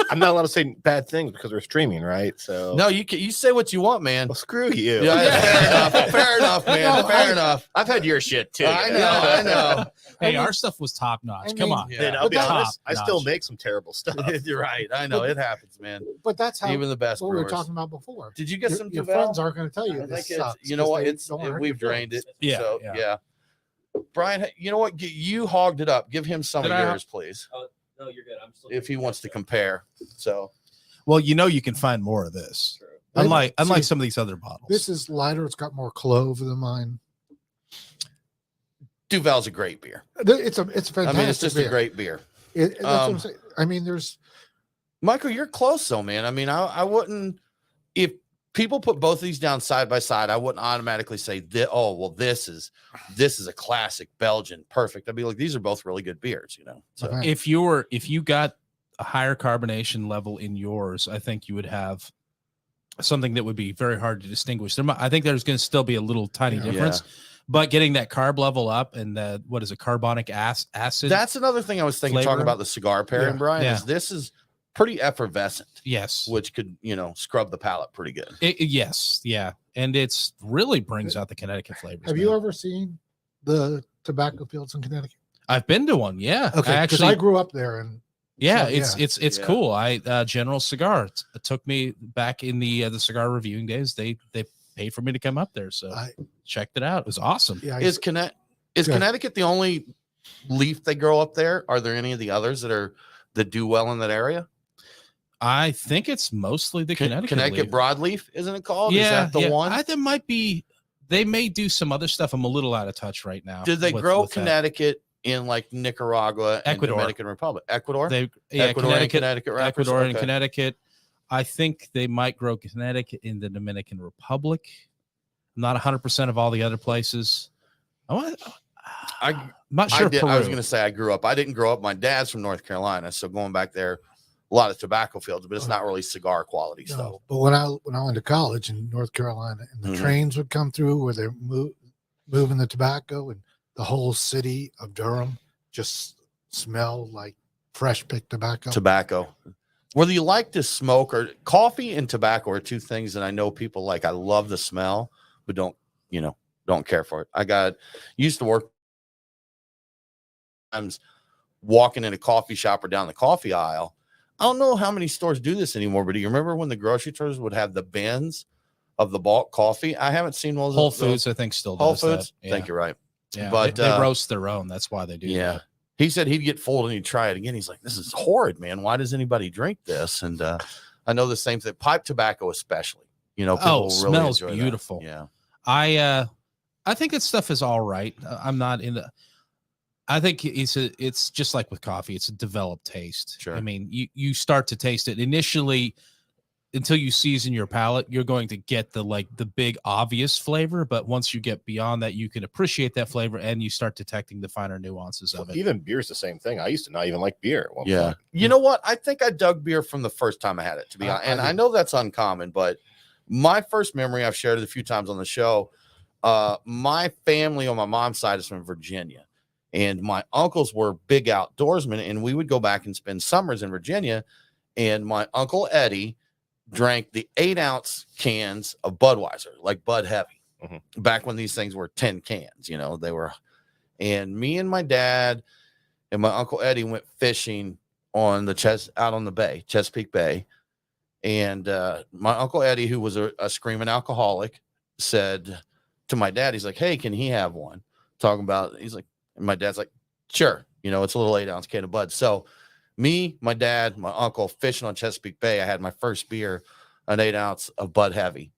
I'm not allowed to say bad things because we're streaming, right? So No, you say what you want, man. well, screw you. Yeah, fair enough. Fair enough, man. Fair enough. I've had your shit too. I know. Hey, our stuff was top notch. I Come mean- on. Yeah. And I'll be Top honest, I still notch. make some terrible stuff. You're right. I know it happens, man. but that's how Even the best what we were brewers. talking about before. Did you get Your, some your Duvel? friends aren't going to tell you I this think sucks. you know 'cause what? they It's don't wanna hurt we've your drained it. feelings. Yeah, So, yeah. yeah. Brian, you know what? You hogged it up. Give him some Did of I- yours, please, No, you're good. I'm still if he wants to compare. So Well, you can find more of this. Right. Unlike See, some of these other bottles. This is lighter. It's got more clove than mine. Duvel's a great beer. It's a fantastic. I mean, it's just beer. a great beer. That's what I'm saying. I mean, there's Michael, you're close though, man. I mean, I wouldn't, if people put both of these down side by side, I wouldn't automatically say that, oh, well, this is a classic Belgian. Perfect. I'd be like, these are both really good beers, So Okay. if you got a higher carbonation level in yours, I think you would have something that would be very hard to distinguish. I think there's going to still be a little tiny Yeah. difference, but getting that carb level up and what is it, carbonic acid? that's another thing I was thinking, Flavor. talking about the cigar pairing, Yeah. Brian, Yeah. is this is pretty effervescent, yes, which could, scrub the palate pretty good. yes, yeah, and it's really brings out the Connecticut flavors. Have you man. ever seen the tobacco fields in Connecticut? I've been to one. Yeah, Okay, because actually, I grew up there, and yeah, so, it's Yeah. cool. General Cigar it took me back in the cigar reviewing days. They paid for me to come up there, so I checked it out. It was awesome. yeah, Is Go ahead. Connecticut the only leaf they grow up there? Are there any of the others that do well in that area? I think it's mostly the Connecticut leaf. broadleaf, isn't it called? Is Yeah, that the one? there might be. They may do some other stuff. I'm a little out of touch right now. Did they with- grow with that. Connecticut in like Nicaragua and Ecuador. Dominican Republic? Ecuador? Ecuador and Connecticut wrappers? Ecuador and Okay. Connecticut. I think they might grow Connecticut in the Dominican Republic. Not 100% of all the other places. I'm not sure. I was Peru. going to say I grew up. I didn't grow up. My dad's from North Carolina, so going back there, a lot of tobacco fields, but it's not really cigar quality stuff. no, but when I went to college in North Carolina, and the Mhm. trains would come through where they're moving the tobacco, and the whole city of Durham just smelled like fresh picked tobacco. Tobacco. Whether you like to smoke or coffee and tobacco are two things that I know people like. I love the smell, but don't care for it. Used to work times walking in a coffee shop or down the coffee aisle. I don't know how many stores do this anymore, but do you remember when the grocery stores would have the bins of the bulk coffee. I haven't seen one of Whole those. Foods, I think, still Whole does Foods. that. Think you're right. Yeah, But, they roast their own. That's why they do Yeah. that. He said he'd get full and he'd try it again. He's like, this is horrid, man. Why does anybody drink this? And I know the same thing. Pipe tobacco, especially. You know, people really smells enjoy beautiful. that. Yeah. I think its stuff is all right. I'm not in the. I think it's just like with coffee. It's a developed taste. Sure. I mean, you start to taste it initially. Until you season your palate, you're going to get the big obvious flavor. But once you get beyond that, you can appreciate that flavor and you start detecting the finer nuances of it. Even beer's the same thing. I used to not even like beer at one Yeah. point. You know what? I think I dug beer from the first time I had it, to be honest. And I know that's uncommon, but my first memory, I've shared it a few times on the show. My family on my mom's side is from Virginia, and my uncles were big outdoorsmen, and we would go back and spend summers in Virginia. And my uncle Eddie drank the 8-ounce cans of Budweiser, like Bud Heavy, back when these things were 10 cans, you know, they were. And me and my dad and my uncle Eddie went fishing on the out on the bay, Chesapeake Bay. And my uncle Eddie, who was a screaming alcoholic, said to my dad, he's like, hey, can he have one? Talking about, he's like, and my dad's like, sure. You know, it's a little 8-ounce can of Bud. So me, my dad, my uncle fishing on Chesapeake Bay. I had my first beer, an 8-ounce of Bud Heavy,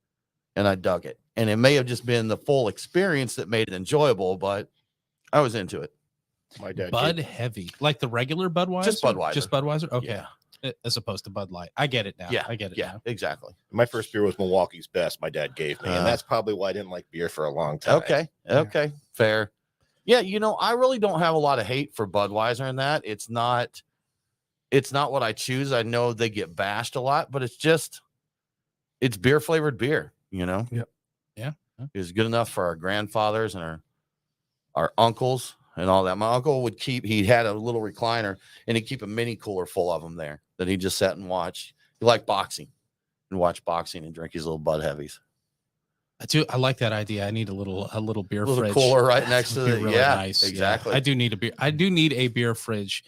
and I dug it. And it may have just been the full experience that made it enjoyable, but I was into it. My dad Bud Heavy, like the regular Budweiser? Just Budweiser. Just Budweiser? Okay. Yeah. As opposed to Bud Light. I get it now. Yeah. I get it Yeah, now. exactly. My first beer was Milwaukee's Best. My dad gave me, and that's probably why I didn't like beer for a long time. Okay. Okay. Fair. Yeah. You know, I really don't have a lot of hate for Budweiser in that. It's not what I choose. I know they get bashed a lot, but it's beer flavored beer, you know? Yep. Yeah. It's good enough for our grandfathers and our uncles and all that. My uncle he had a little recliner and he'd keep a mini cooler full of them there that he just sat and watched. He liked boxing and watch boxing and drink his little Bud Heavies. I like that idea. I need a little beer Little fridge. cooler right next to Would be it. really Yeah, nice. exactly. Yeah. I do need a beer fridge.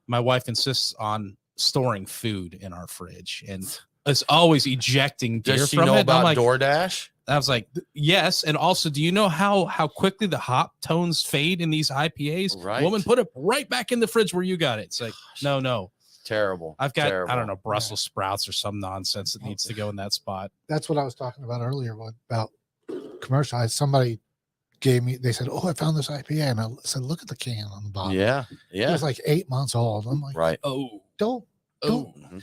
My wife insists on storing food in our fridge and is always ejecting beer Does she from know it. about I'm like, DoorDash? I was like, yes. And also, do you know how quickly the hop tones fade in these IPAs? Right. Woman, put it right back in the fridge where you got it. It's like, no. Terrible. I've got, Terrible. I don't know, Brussels sprouts or some nonsense that needs to go in that spot. That's what I was talking about earlier about commercial. Somebody they said, oh, I found this IPA. And I said, look at the can on the bottom. Yeah. It Yeah. was like 8 months old. I'm like, Right. don't Mhm.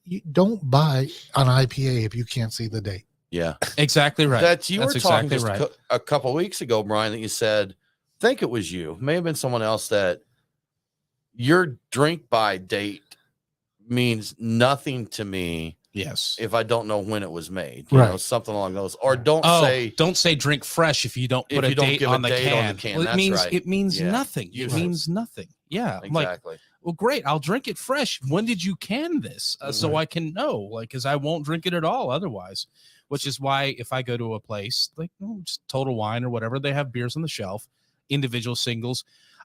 you don't buy an IPA if you can't see the date. Yeah. Exactly right. That you That's were talking exactly just a couple of weeks ago, Brian, that you said, I think it was you, may have been someone else, that your drink by date means nothing to me Yes. if I don't know when it was made. Right. You know, something along those. Or don't say drink fresh if you don't put If a you don't date give a on the date can. on the can, Well, that's right. it means Yeah. nothing. It Useless. means nothing. Yeah. I'm like, exactly. well, great. I'll drink it fresh. When did you can this? So I can know, like, because I won't drink it at all otherwise. Which is why if I go to a place like just Total Wine or whatever, they have beers on the shelf, individual singles.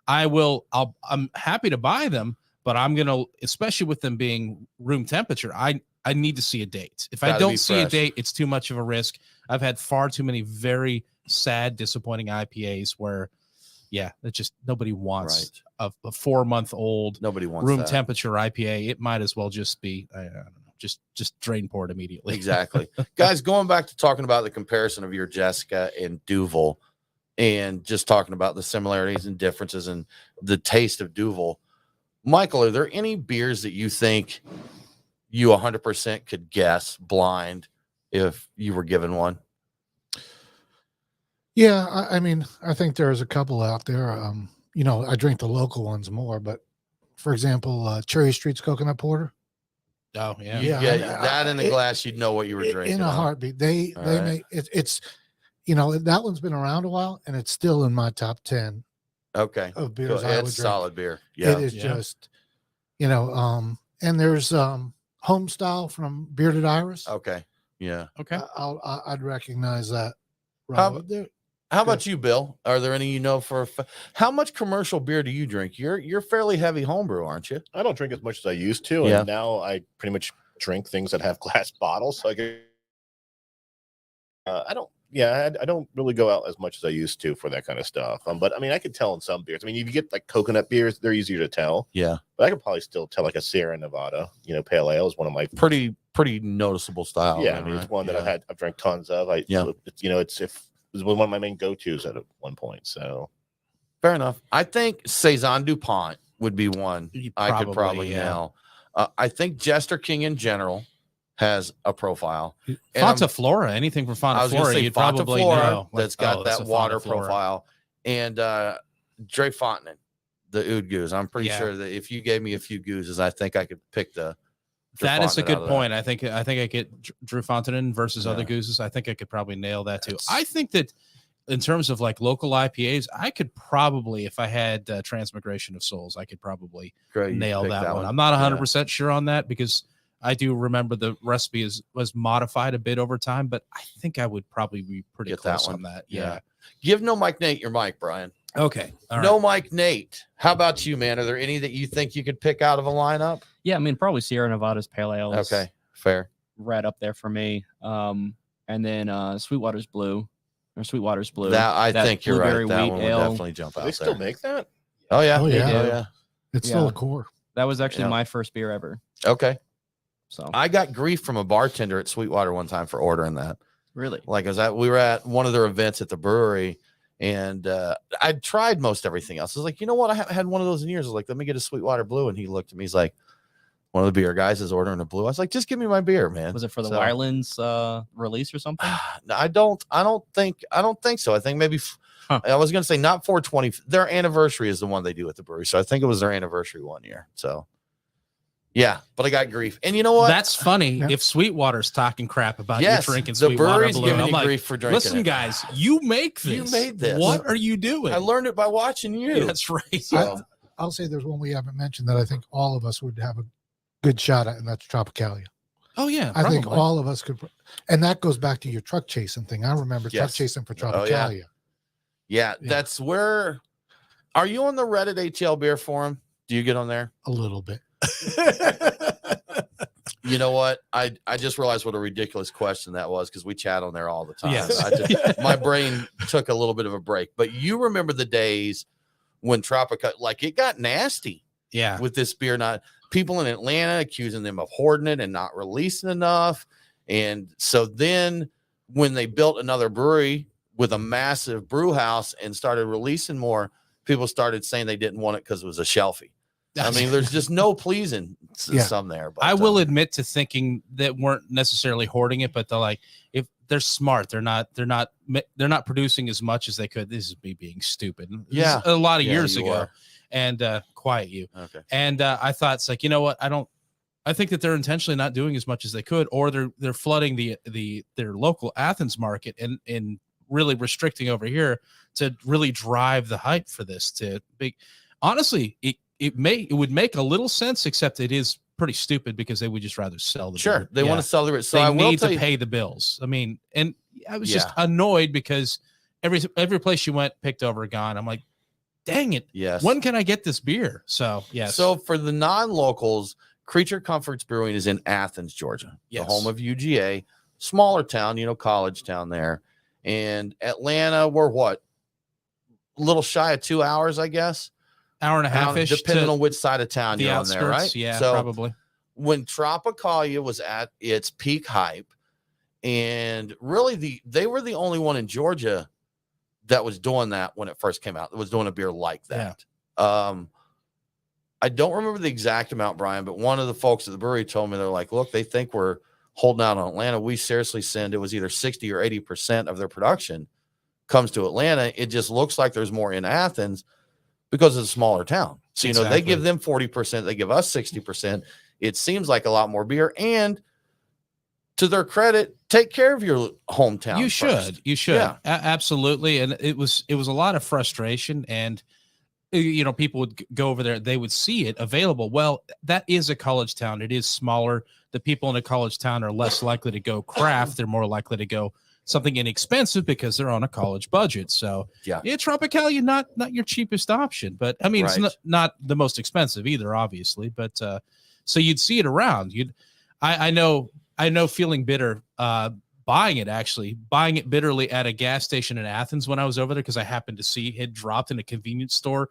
I'm happy to buy them, but I'm gonna, especially with them being room temperature, I need to see a date. If I Gotta don't be see a fresh. date, it's too much of a risk. I've had far too many very sad, disappointing IPAs where, yeah, it just nobody wants a 4-month-old Nobody wants room that. temperature IPA. It might as well just be, I don't know, just drain pour it immediately. Exactly. Guys, going back to talking about the comparison of your Jessica and Duvel and just talking about the similarities and differences and the taste of Duvel. Michael, are there any beers that you think you 100% could guess blind if you were given one? Yeah, I mean, I think there's a couple out there. I drink the local ones more, but for example, Cherry Street's Coconut Porter. Oh yeah. Yeah, that in the glass, you'd know what you were drinking. In a huh? heartbeat. They right. make it's that one's been around a while and it's still in my top 10 Okay. of beers I would It's drink. solid beer. Yeah. It is just, and there's Home Style from Bearded Iris. Okay. Yeah. Okay. I'd recognize that. How- Right there. How about you, Bill? Are there any for how much commercial beer do you drink? You're fairly heavy homebrew, aren't you? I don't drink as much as I used to, Yeah. and now I pretty much drink things that have glass bottles. So I get I don't. Yeah, I don't really go out as much as I used to for that kind of stuff. But I mean, I could tell in some beers. I mean, if you get like coconut beers, they're easier to tell. Yeah, but I could probably still tell like a Sierra Nevada. Pale ale is one of my pretty noticeable style. Yeah, then, I mean, right? it's one that Yeah. I've drank tons of. It's it was one of my main go-tos at one point. So Fair enough. I think Saison DuPont would be one I could probably yeah. nail. I think Jester King in general has a profile. And Fonta Flora, anything from I Fonta was going to Flora, say you'd Fonta probably Flora know. that's got that's that a water Fonta Flora. profile. And Dre Fontaine, the Oud Goose. I'm pretty Yeah. sure that if you gave me a few gooses, I think I could pick the. That is a Fontaine out good of that. point. I think I get Drew Fontaine versus other Yeah. gooses. I think I could probably nail that too. It's- I think that in terms of like local IPAs, I could probably, if I had Transmigration of Souls, I could probably Great, you nail picked that one. I'm not Yeah. 100% sure on that because I do remember the recipe was modified a bit over time, but I think I would probably be pretty Get that close one. on that. Yeah. Yeah. Give No Mike Nate your mic, Brian. Okay. All right. No Mike Nate. How about you, man? Are there any that you think you could pick out of a lineup? Yeah, I mean, probably Sierra Nevada's Pale Ale is Okay, fair. right up there for me. And then Sweetwater's Blue. That I That think you're right. blueberry That wheat one would ale. definitely jump do out they still there. make that? Oh yeah, Oh, they yeah. do, yeah. It's still Yeah. a core. That was actually Yeah. my first beer ever. Okay. So I got grief from a bartender at Sweetwater one time for ordering that. really, Like, we were at one of their events at the brewery, and I'd tried most everything else. I was like, you know what? I haven't had one of those in years. I was like, let me get a Sweetwater Blue. And he looked at me. He's like, one of the beer guys is ordering a blue. I was like, just give me my beer, man. was it for the So- Wylands release or something? No, I don't think so. I think maybe Huh. I was going to say not 420. Their anniversary is the one they do at the brewery. So I think it was their anniversary one year. So yeah, but I got grief. And you know what? That's funny. Yeah. If Sweetwater's talking crap about yes, you drinking the Sweetwater brewery's Blue, giving I'm you like, grief for drinking listen, it. guys, you make this. You made this. What are you doing? I learned it by watching you. Yeah, that's right. So, I'll say there's one we haven't mentioned that I think all of us would have a good shot at, and that's Tropicalia. Oh yeah, I think probably. all of us could, and that goes back to your truck chasing thing. I remember truck Yes. chasing for Oh, yeah. Tropicalia. yeah, Yeah. that's where. Are you on the Reddit HL beer forum? Do you get on there? A little bit. You know what? I just realized what a ridiculous question that was because we chat on there all the time. Yes. My brain took a little bit of a break. But you remember the days when Tropica, like it got nasty Yeah. with this beer. Not people in Atlanta accusing them of hoarding it and not releasing enough. And so then when they built another brewery with a massive brew house and started releasing more, people started saying they didn't want it because it was a shelfie. I mean, there's just no pleasing Yeah. some there. But I will admit to thinking that weren't necessarily hoarding it, but they're like, if they're smart, they're not producing as much as they could. This is me being stupid. This is Yeah. a lot of Yeah, years you ago, are. and quiet you. Okay. And I thought it's like, you know what? I think that they're intentionally not doing as much as they could, or they're flooding their local Athens market and really restricting over here to really drive the hype for this to be. Honestly, it would make a little sense, except it is pretty stupid because they would just rather sell the Sure. beer. They want to sell the So They I will need tell to you, pay the bills. I mean, and I was just Yeah. annoyed because every place you went, picked over, gone. I'm like, dang it. yes. When can I get this beer? So yes. So for the non-locals, Creature Comforts Brewing is in Athens, Georgia, Yes. the home of UGA, smaller town, college town there. And Atlanta, we're what? A little shy of 2 hours, I guess. hour and a half ish, depending on which side of town the you're on outskirts. there, right? Yeah, So probably. when Tropicalia was at its peak hype, and really they were the only one in Georgia that was doing that when it first came out. It was doing a beer like that. I don't remember the exact amount, Brian, but one of the folks at the brewery told me, they're like, look, they think we're holding out on Atlanta. We seriously send, it was either 60 or 80% of their production comes to Atlanta. It just looks like there's more in Athens because it's a smaller town. So, they Exactly. give them 40%, they give us 60%. It seems like a lot more beer. And to their credit, take care of your hometown. You first. should. Yeah. Absolutely. And it was a lot of frustration, and people would go over there, they would see it available. Well, that is a college town. It is smaller. The people in a college town are less likely to go craft. They're more likely to go something inexpensive because they're on a college budget. So Yeah. Tropicalia, not your cheapest option, but I mean, Right. it's not the most expensive either, obviously, but so you'd see it around. I know feeling bitter, buying it bitterly at a gas station in Athens when I was over there, because I happened to see it dropped in a convenience store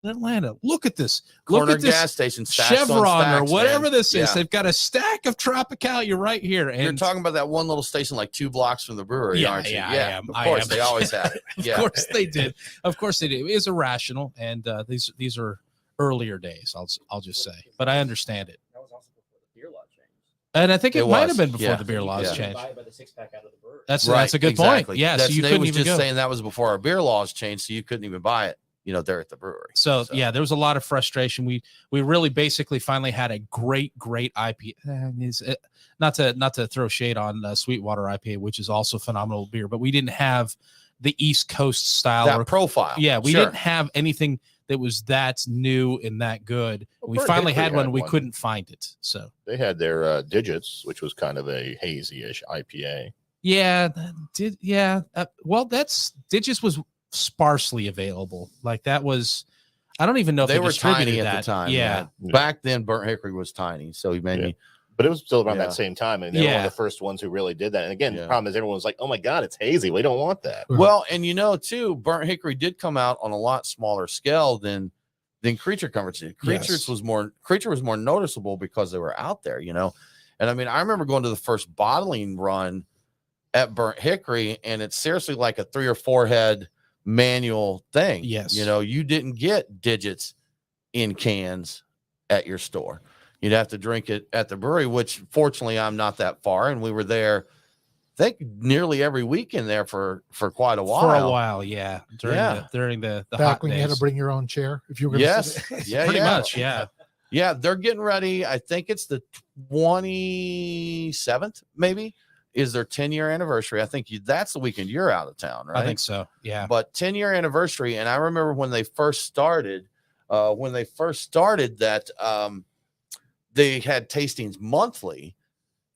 in Atlanta. Look at this. Look Corner at this gas station, stacks on Chevron or stacks, whatever man. this is. Yeah. They've got a stack of Tropicalia right here. And You're talking about that one little station like 2 blocks from the brewery, Yeah, aren't you? yeah, I am. Of I course, am. they always had it. Of Yeah. course they did. Of course they did. It is irrational, and these are earlier days. I'll just say, but I understand it. That was also before the beer law changed. And I think it might was, have been before yeah. the beer laws Yeah. changed. Buy it by the 6-pack out of the brewery. That's a good point. Yeah, so you Nate couldn't was even just go. saying that was before our beer laws changed, so you couldn't even buy it, there at the brewery. So yeah, there was a lot of frustration. We really basically finally had a great IPA. Not to throw shade on Sweetwater IPA, which is also phenomenal beer, but we didn't have the East Coast style That profile. Yeah, we Sure. didn't have anything that was that new and that good. Well, We Burnt finally Hickory had one. had We one. couldn't find it. So They had their Digits, which was kind of a hazy-ish IPA. yeah, well, that's Digits was sparsely available. Like that was, I don't even know if They were distributed tiny at that. the time. Yeah. Yeah. Back then, Burnt Hickory was tiny, so he made Yeah. me. But it was still around Yeah. that same time, and they were one Yeah. of the first ones who really did that. And again, Yeah. the problem is everyone was like, "Oh my god, it's hazy. We don't want that." Well, and too, Burnt Hickory did come out on a lot smaller scale than Creature Comforts did. Yes. Creature was more noticeable because they were out there, And I mean, I remember going to the first bottling run at Burnt Hickory, and it's seriously like a 3 or 4 head manual thing. Yes. You didn't get Digits in cans at your store. You'd have to drink it at the brewery, which fortunately I'm not that far, and we were there, I think, nearly every weekend there for quite a while. For a while, yeah. Yeah. During the Back hot when you had to days. bring your own chair if you were going Yes. to Yeah. Pretty yeah. much, yeah. Yeah, they're getting ready. I think it's the 27th, maybe, is their 10-year anniversary. I think that's the weekend you're out of town, right? I think so. Yeah. But 10-year anniversary, and I remember when they first started that they had tastings monthly,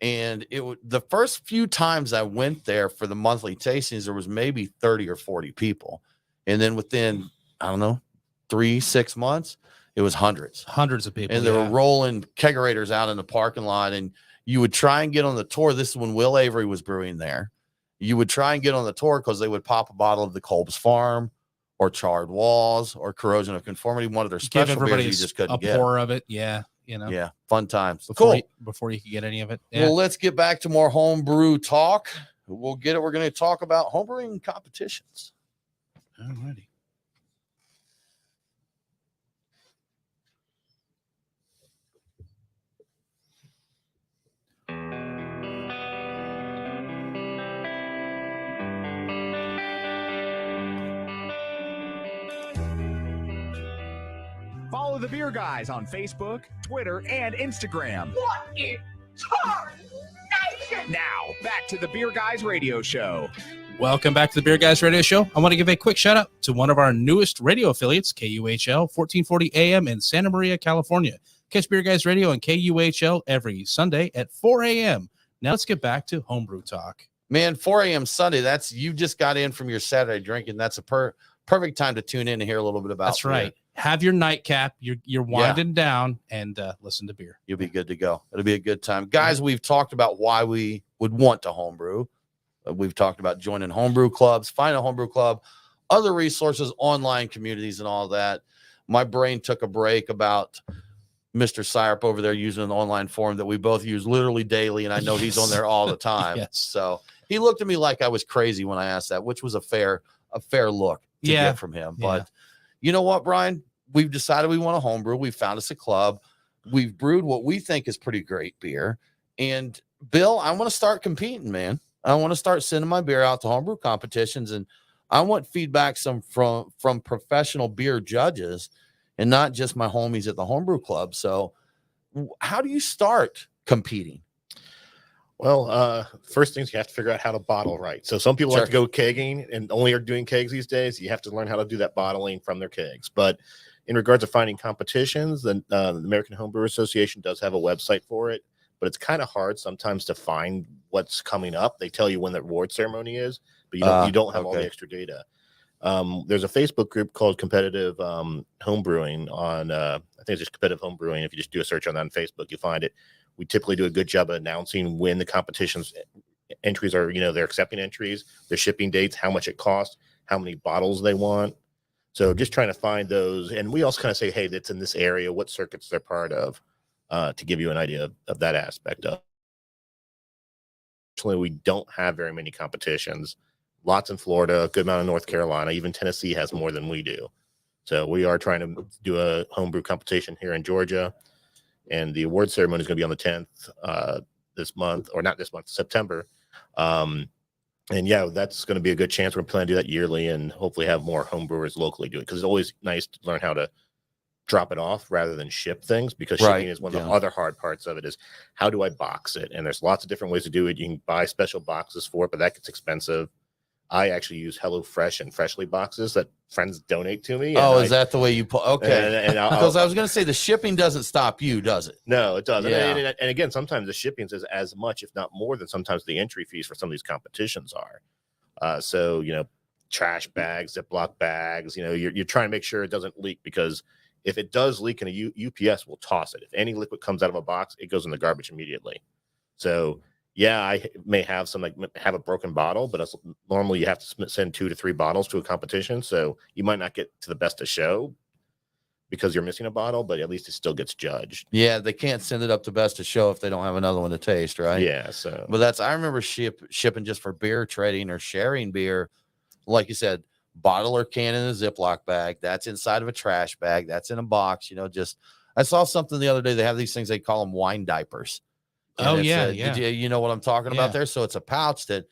and the first few times I went there for the monthly tastings, there was maybe 30 or 40 people, and then within, I don't know, 3-6 months, it was hundreds Hundreds of people. and they yeah. were rolling kegerators out in the parking lot, and you would try and get on the tour. This is when Will Avery was brewing there. You would try and get on the tour because they would pop a bottle of the Kolb's Farm or Charred Walls or Corrosion of Conformity, one of their Give special everybody beers you just couldn't a get. pour of it. Yeah. Yeah, fun times. Before Cool. before you could get any of it. Yeah. Well, let's get back to more homebrew talk. We'll get it. We're going to talk about homebrewing competitions. Alrighty. Follow the Beer Guys on Facebook, Twitter, and Instagram. What in tarnation? Now, back to the Beer Guys radio show. Welcome back to the Beer Guys Radio Show. I want to give a quick shout out to one of our newest radio affiliates, KUHL 1440 AM in Santa Maria, California. Catch Beer Guys Radio and KUHL every Sunday at 4 a.m. Now let's get back to homebrew talk. Man, 4 a.m. Sunday, you just got in from your Saturday drinking. That's a perfect time to tune in and hear a little bit about That's beer. right. Have your nightcap. You're winding down and listen to beer. You'll be good to go. It'll be a good time. Guys, we've talked about why we would want to homebrew. We've talked about joining homebrew clubs, find a homebrew club, other resources, online communities, and all that. My brain took a break about Mr. Syrop over there using an online forum that we both use literally daily, and I know he's on there all the time. Yes. So he looked at me like I was crazy when I asked that, which was a fair look to get from him. Yeah. But you know what, Brian? We've decided we want to homebrew. We found us a club. We've brewed what we think is pretty great beer. And Bill, I want to start competing, man. I want to start sending my beer out to homebrew competitions, and I want feedback from professional beer judges and not just my homies at the homebrew club. So how do you start competing? Well, first things you have to figure out how to bottle right. So some people like to go kegging and only are doing kegs these days. You have to learn how to do that bottling from their kegs. But in regards to finding competitions, the American Homebrew Association does have a website for it, but it's kind of hard sometimes to find what's coming up. They tell you when the award ceremony is, but you don't have all the extra data. There's a Facebook group called Competitive Homebrewing on, I think it's just Competitive Homebrewing. If you just do a search on that on Facebook, you find it, We typically do a good job of announcing when the competition's entries are, they're accepting entries, their shipping dates, how much it costs, how many bottles they want. So just trying to find those. And we also kind of say, hey, that's in this area, what circuits they're part of, to give you an idea of that aspect of. Actually, we don't have very many competitions. Lots in Florida, a good amount in North Carolina. Even Tennessee has more than we do. So we are trying to do a homebrew competition here in Georgia. And the award ceremony is going to be on the 10th this month, or not this month, September. And yeah, that's going to be a good chance. We're planning to do that yearly and hopefully have more homebrewers locally do it, because it's always nice to learn how to drop it off rather than ship things, because shipping is one of the other hard parts of it. Is how do I box it? And there's lots of different ways to do it. You can buy special boxes for it, but that gets expensive. I actually use HelloFresh and Freshly boxes that friends donate to me. Oh, is that the way you put? Okay. Because I was going to say the shipping doesn't stop you, does it? No, it doesn't. Yeah. And again, sometimes the shipping is as much, if not more, than sometimes the entry fees for some of these competitions are. So, trash bags, Ziploc bags, you're trying to make sure it doesn't leak, because if it does leak, in a UPS will toss it. If any liquid comes out of a box, it goes in the garbage immediately. So yeah, I may have have a broken bottle, but normally you have to send 2 to 3 bottles to a competition. So you might not get to the best of show because you're missing a bottle, but at least it still gets judged. Yeah, they can't send it up to best of show if they don't have another one to taste, right? Yeah. So, but I remember shipping just for beer trading or sharing beer, like you said, bottle or can in a Ziploc bag. That's inside of a trash bag. That's in a box. I saw something the other day. They have these things, they call them wine diapers. And yeah. You know what I'm talking about there? So it's a pouch that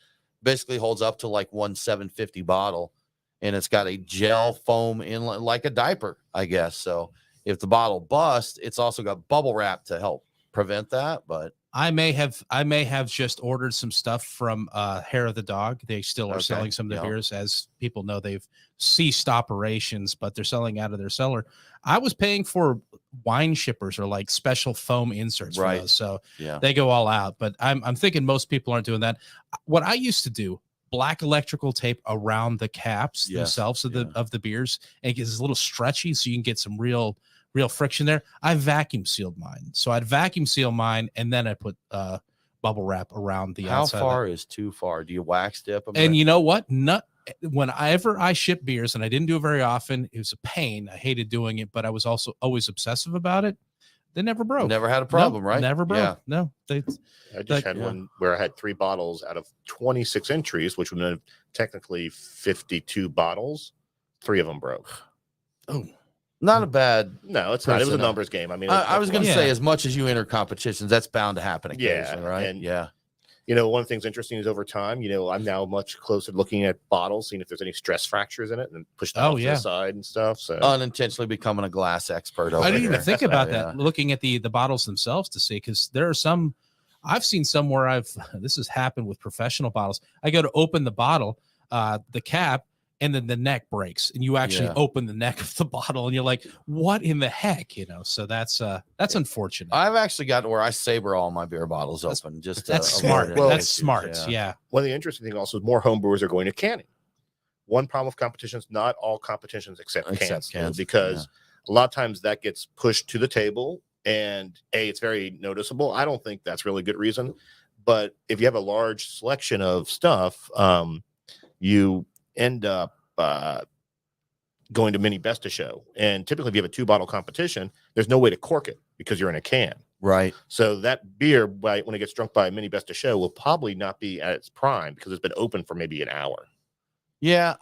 basically holds up to like 750 bottle, and it's got a gel foam inlet, like a diaper, I guess. So if the bottle busts, it's also got bubble wrap to help prevent that. But I may have just ordered some stuff from Hair of the Dog. They still are selling some of the beers. As people know, they've ceased operations, but they're selling out of their cellar. I was paying for wine shippers or like special foam inserts for those, so they go all out. But I'm thinking most people aren't doing that. What I used to do, black electrical tape around the caps themselves of the beers, and it gets a little stretchy, so you can get some real friction there. I vacuum sealed mine. So I'd vacuum seal mine, and then I put bubble wrap around the outside. How far is too far? Do you wax dip them? And you know what? Whenever I ship beers, and I didn't do it very often, it was a pain. I hated doing it, but I was also always obsessive about it. They never broke. Never had a problem, right? Never broke. Yeah. No. I just had one where I had 3 bottles out of 26 entries, which would have technically 52 bottles. 3 of them broke. Oh. Not a bad. No, it's not. It was a numbers game. I mean, I was going to say, as much as you enter competitions, that's bound to happen occasionally, right? And one of the things interesting is over time, I'm now much closer to looking at bottles, seeing if there's any stress fractures in it, and push them off to the side and stuff. So unintentionally becoming a glass expert. I didn't even think about that. Looking at the bottles themselves to see, because there are some. I've seen some where this has happened with professional bottles. I go to open the bottle, the cap, and then the neck breaks, and you actually open the neck of the bottle, and you're like, what in the heck? So that's unfortunate. I've actually got where I saber all my beer bottles open. That's smart. Well, that's smart. Yeah. One of the interesting things also is more homebrewers are going to canning. One problem with competitions, not all competitions accept cans, because a lot of times that gets pushed to the table, and it's very noticeable. I don't think that's really a good reason, but if you have a large selection of stuff, you end up going to mini best of show. And typically if you have a 2-bottle competition, there's no way to cork it because you're in a can. Right. So that beer, when it gets drunk by a mini best of show, will probably not be at its prime because it's been open for maybe an hour. Yeah.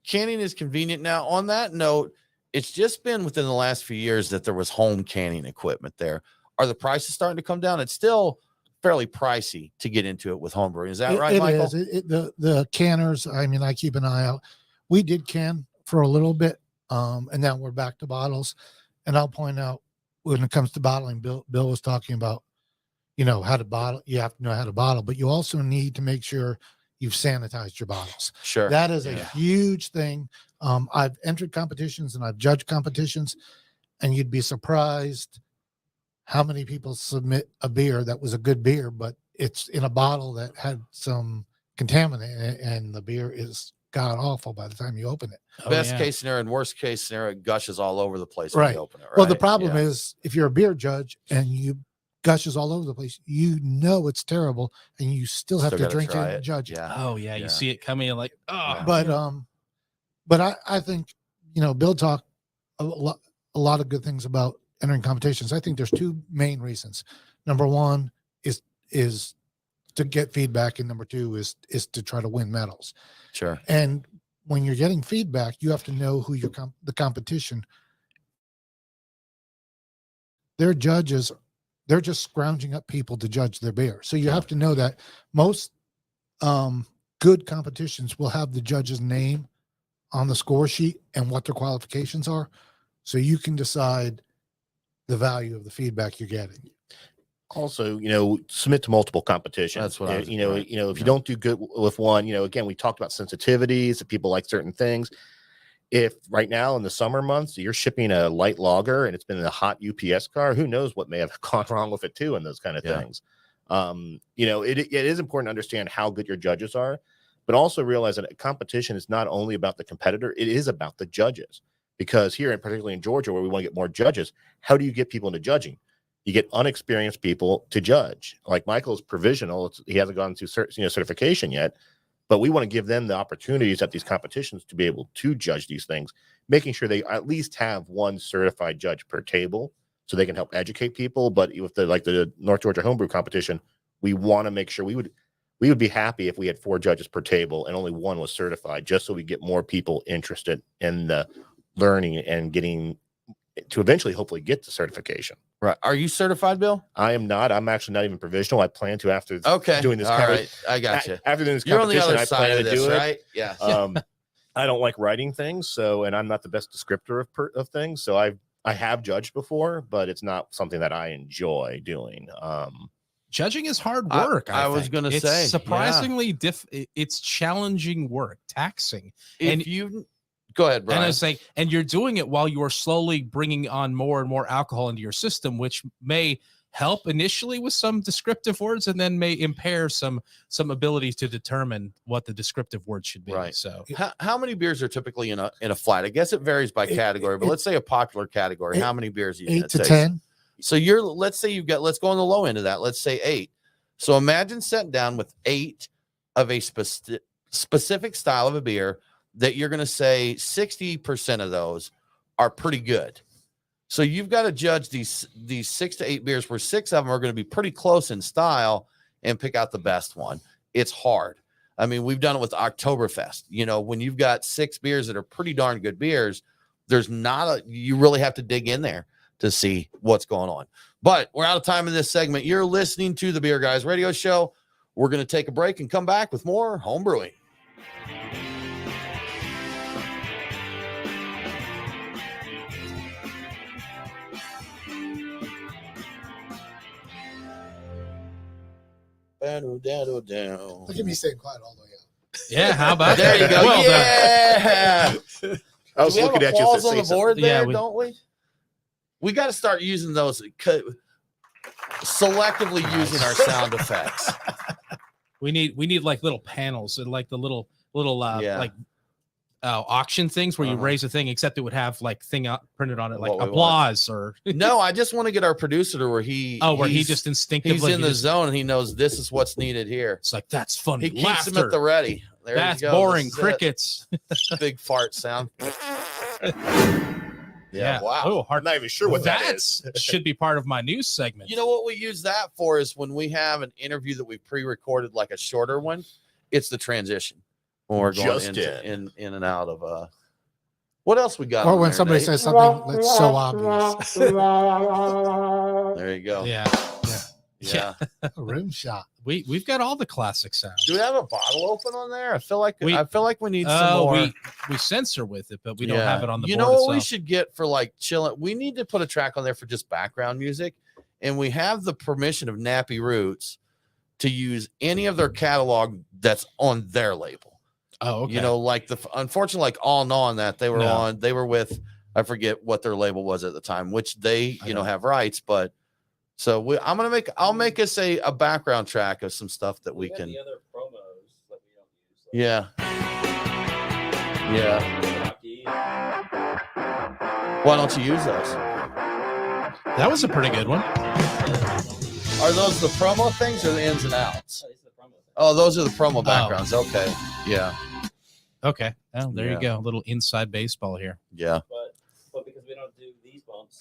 Canning is convenient. Now, on that note, it's just been within the last few years that there was home canning equipment there. Are the prices starting to come down? It's still fairly pricey to get into it with homebrewing. Is that right, Michael? It is. The canners, I mean, I keep an eye out. We did can for a little bit, and now we're back to bottles. And I'll point out, when it comes to bottling, Bill was talking about, how to bottle. You have to know how to bottle, but you also need to make sure you've sanitized your bottles. Sure. That is a huge thing. I've entered competitions and I've judged competitions, and you'd be surprised how many people submit a beer that was a good beer, but it's in a bottle that had some contaminant in it, and the beer is god awful by the time you open it. Best case scenario and worst case scenario, it gushes all over the place when you open it. Right? Well, the problem is, if you're a beer judge and you gushes all over the place, you know it's terrible, and you still have Still to gotta drink it try and judge it. Yeah. Oh yeah, you see it coming and like, oh. But I think, Bill talked a lot of good things about entering competitions. I think there's two main reasons. Number one is to get feedback, and number two is to try to win medals. Sure. And when you're getting feedback, you have to know who the competition. Their judges, they're just scrounging up people to judge their beer. So you have to know that most good competitions will have the judge's name on the score sheet and what their qualifications are, so you can decide the value of the feedback you're getting. Also, submit to multiple competitions. That's what I was- if you don't do good with one, again, we talked about sensitivities, if people like certain things. If right now in the summer months you're shipping a light lager and it's been in a hot UPS car, who knows what may have gone wrong with it too, and those kind of things. It is important to understand how good your judges are, but also realize that a competition is not only about the competitor, it is about the judges. Because here, and particularly in Georgia, where we want to get more judges, how do you get people into judging? You get unexperienced people to judge. Like Michael's provisional, he hasn't gone through certification yet, but we want to give them the opportunities at these competitions to be able to judge these things, making sure they at least have one certified judge per table so they can help educate people. But with the North Georgia Homebrew competition, we want to make sure we would be happy if we had 4 judges per table and only one was certified, just so we get more people interested in the learning and getting to eventually hopefully get the certification. Right. Are you certified, Bill? I am not. I'm actually not even provisional. I plan to after doing this. All right. I got you. After doing this You're on the competition, other I side plan of to this, do it. right? Yeah. I don't like writing things, and I'm not the best descriptor of things. So I have judged before, but it's not something that I enjoy doing. Judging is hard work. I was think. going to It's say surprisingly it's challenging work, taxing. And you go ahead, Brian. And I was saying, and you're doing it while you are slowly bringing on more and more alcohol into your system, which may help initially with some descriptive words and then may impair some ability to determine what the descriptive word should be. Right. So how many beers are typically in a flat? I guess it varies by category, but let's say a popular category. How many beers? 8 to 10. So let's say let's go on the low end of that. Let's say 8. So imagine sitting down with 8 of a specific style of a beer that you're going to say 60% of those are pretty good. So you've got to judge these 6 to 8 beers where 6 of them are going to be pretty close in style and pick out the best one. It's hard. I mean, we've done it with Oktoberfest. When you've got 6 beers that are pretty darn good beers, you really have to dig in there to see what's going on. But we're out of time in this segment. You're listening to the Beer Guys Radio Show. We're going to take a break and come back with more homebrewing. Look at me staying quiet all the way out. Yeah, how about there you go. Well Yeah. I was looking at you on the board there, Yeah, don't we? We got to start using those, selectively using our sound effects. We need like little panels and like the little like auction things where you raise a thing, except it would have like thing printed on it like applause or no. I just want to get our producer to where he just instinctively he's in the zone and he knows this is what's needed here. It's like that's funny. He keeps them at the ready. There that's you go. boring. Crickets. Big fart sound. Yeah. Wow. Oh, hard. I'm not even sure what that is. Should be part of my news segment. You know what we use that for is when we have an interview that we pre-recorded, like a shorter one. It's the transition when we're going in and out of what else we got? Or when somebody says something that's so obvious. There you go. Yeah. A rim shot. We've got all the classic sounds. Do we have a bottle open on there? I feel like we need some more. We censor with it, but we don't have it on the board. You know what itself. we should get for like chilling? We need to put a track on there for just background music, and we have the permission of Nappy Roots to use any of their catalog that's on their label. Oh, okay. Like unfortunately, like All Non that they were with, I forget what their label was at the time, which they have rights, but. So I'll make us a background track of some stuff that we can. The other promos that we don't use. Yeah. Why don't you use those? That was a pretty good one. Are those the promo things or the ins and outs? Oh, these are the promo things. Oh, those are the promo backgrounds. Okay. Yeah. Okay. Well, there Yeah. you go. A little inside baseball here. Yeah. But because we don't do these bumps,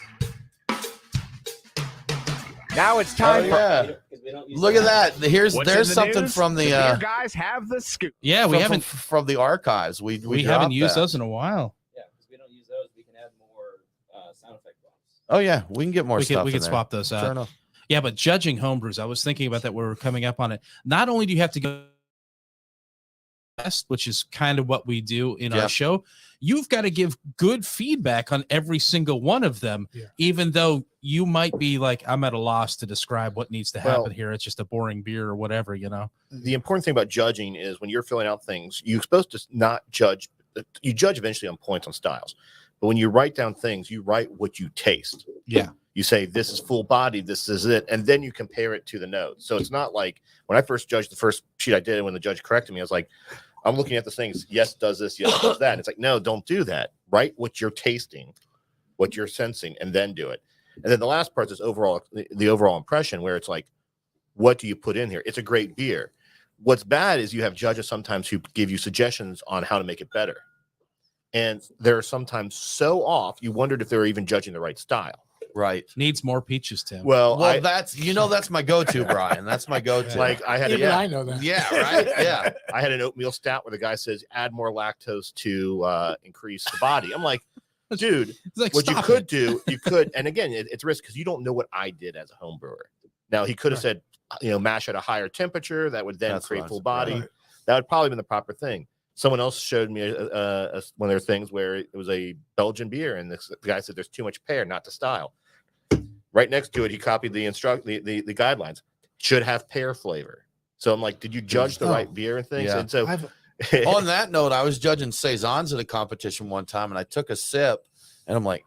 Now it's time Oh, for yeah. because we don't use Look at that. There's What's in there's the something news? from The the beer guys have the scoop. Yeah, we haven't from the archives. We haven't dropped used that. those in a while. Yeah, because we don't use those, we can add more sound effect bumps. Oh yeah, we can get more We stuff. could in there. swap those out. Sure enough. Yeah, but judging homebrews, I was thinking about that. We're coming up on it. Not only do you have to go best, which is kind of what we do in Yeah. our show, you've got to give good feedback on every single one of them, Yeah. even though you might be like, I'm at a loss to describe what needs to happen Well- here. It's just a boring beer or whatever, you know. The important thing about judging is when you're filling out things, you're supposed to not judge. You judge eventually on points on styles, but when you write down things, you write what you taste. Yeah. You say this is full body, this is it, and then you compare it to the notes. So it's not like when I first judged the first sheet I did, when the judge corrected me, I was like, I'm looking at the things. Yes, does this. Yes, does that. And it's like, no, don't do that. Write what you're tasting, what you're sensing, and then do it. And then the last part is overall the overall impression, where it's like, what do you put in here? It's a great beer. What's bad is you have judges sometimes who give you suggestions on how to make it better, and they're sometimes so off. You wondered if they were even judging the right style. Right. Needs more peaches, Tim. Well, Well, that's my go-to, Brian. That's my go-to. like I had Even a, I know that. yeah, right. Yeah. I had an oatmeal stout where the guy says add more lactose to increase the body. I'm like, dude, It's like, what you stop could it. do, you could, and again, it's risk because you don't know what I did as a home brewer. Now he could have said, mash at a higher temperature that would then That's create what I full was- body. right. That would probably been the proper thing. Someone else showed me one of their things where it was a Belgian beer, and the guy said there's too much pear, not to style. Right next to it, he copied the the guidelines. Should have pear flavor. So I'm like, did you judge the Oh. right beer and things? Yeah. And so I've On that note, I was judging saisons at a competition one time, and I took a sip, and I'm like,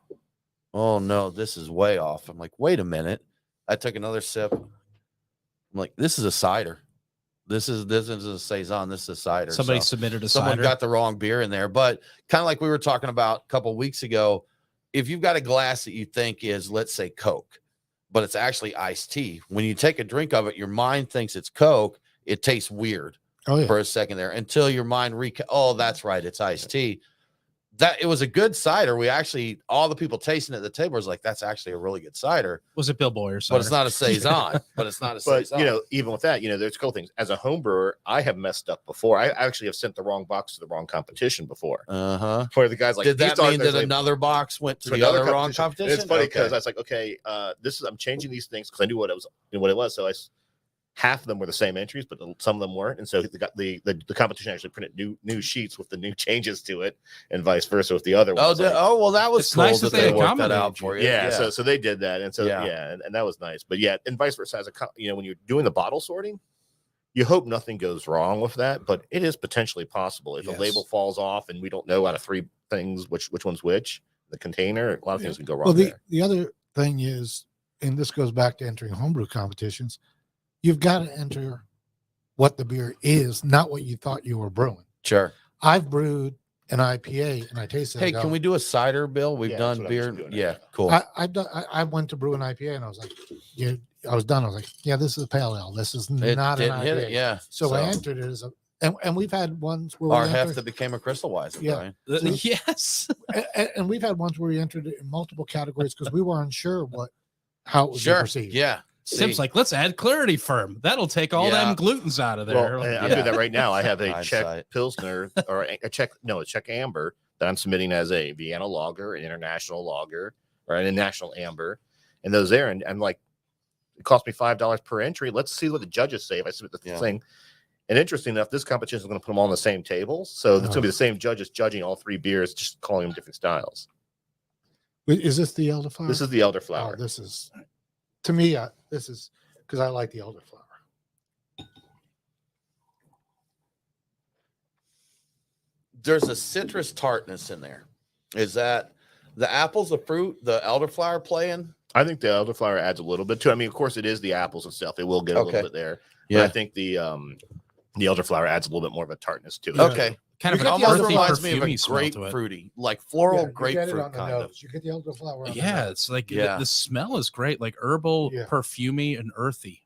"Oh no, this is way off." I'm like, "Wait a minute." I took another sip. I'm like, "This is a cider. This is a saison. This is a cider." Somebody So submitted a someone cider. got the wrong beer in there, but kind of like we were talking about a couple weeks ago, if you've got a glass that you think is, let's say, Coke, but it's actually iced tea, when you take a drink of it, your mind thinks it's Coke. It tastes weird oh yeah. for a second there until your mind oh, that's right, it's iced tea. That it was a good cider. We actually, all the people tasting at the table was like, that's actually a really good cider, Was it Bill Boyer? but it's not a saison. But it's not a But saison. even with that, there's a couple things. As a home brewer, I have messed up before. I actually have sent the wrong box to the wrong competition before. Uh-huh. Where the guys like, Did these that aren't mean those that labels. another box went to To the another other wrong competition? And it's funny because Okay. I was like, okay, I'm changing these things because I knew what it was. So half of them were the same entries, but some of them weren't. And so the competition actually printed new sheets with the new changes to it, and vice versa with the other Oh, ones. Like, well, that was It's cool nice that that they they worked that out accommodated for you. yeah, so they did that, and so Yeah. and that was nice. But yeah, and vice versa. As when you're doing the bottle sorting, you hope nothing goes wrong with that, but it is potentially possible if Yes. a label falls off and we don't know out of three things which one's which. The container, a lot of things can go wrong Well, there. the other thing is, and this goes back to entering homebrew competitions, you've got to enter what the beer is, not what you thought you were brewing. Sure. I've brewed an IPA and I tasted it. Hey, I go, can we do a cider, Bill? We've Yeah, that's done what I was beer. doing. Yeah, cool. I went to brew an IPA and I was like, yeah, I was done. I was like, yeah, this is a pale ale. This is It not an didn't hit IPA. it. Yeah. So I entered it as and we've had ones where our we heft entered, that became a crystal Weizen, Yeah. Brian. Yes. and we've had ones where we entered it in multiple categories because we weren't sure how it was Sure. perceived. Yeah. Tim's like, let's add clarity firm. That'll take all Yeah. them glutens out of there. Well, I'm Yeah. doing that right now. I have a Hindsight. Czech Pilsner or a Czech Amber that I'm submitting as a Vienna lager, an international lager, or an international amber, and those there. And I'm like, it cost me $5 per entry. Let's see what the judges say if I submit the Yeah. thing. And interesting enough, this competition is going to put them all on the same table. So it's going to be the same judges judging all three beers, just calling them different styles. Wait, is this the elderflower? This is the elderflower. Oh, this is, to me, this is because I like the elderflower. There's a citrus tartness in there. Is that the apples, the fruit, the elderflower playing? I think the elderflower adds a little bit to it. I mean, of course, it is the apples and stuff. It will get a Okay. little bit there. But Yeah. I think the elderflower adds a little bit more of a tartness to it. Okay. kind of You an get the almost earthy, reminds me of a perfumey smell to it. grapefruity, like floral Yeah, you get it grapefruit on the kind of. nose. You get the elderflower on the Yeah, nose. it's like Yeah. the smell is great, like herbal, Yeah. perfumey, and earthy.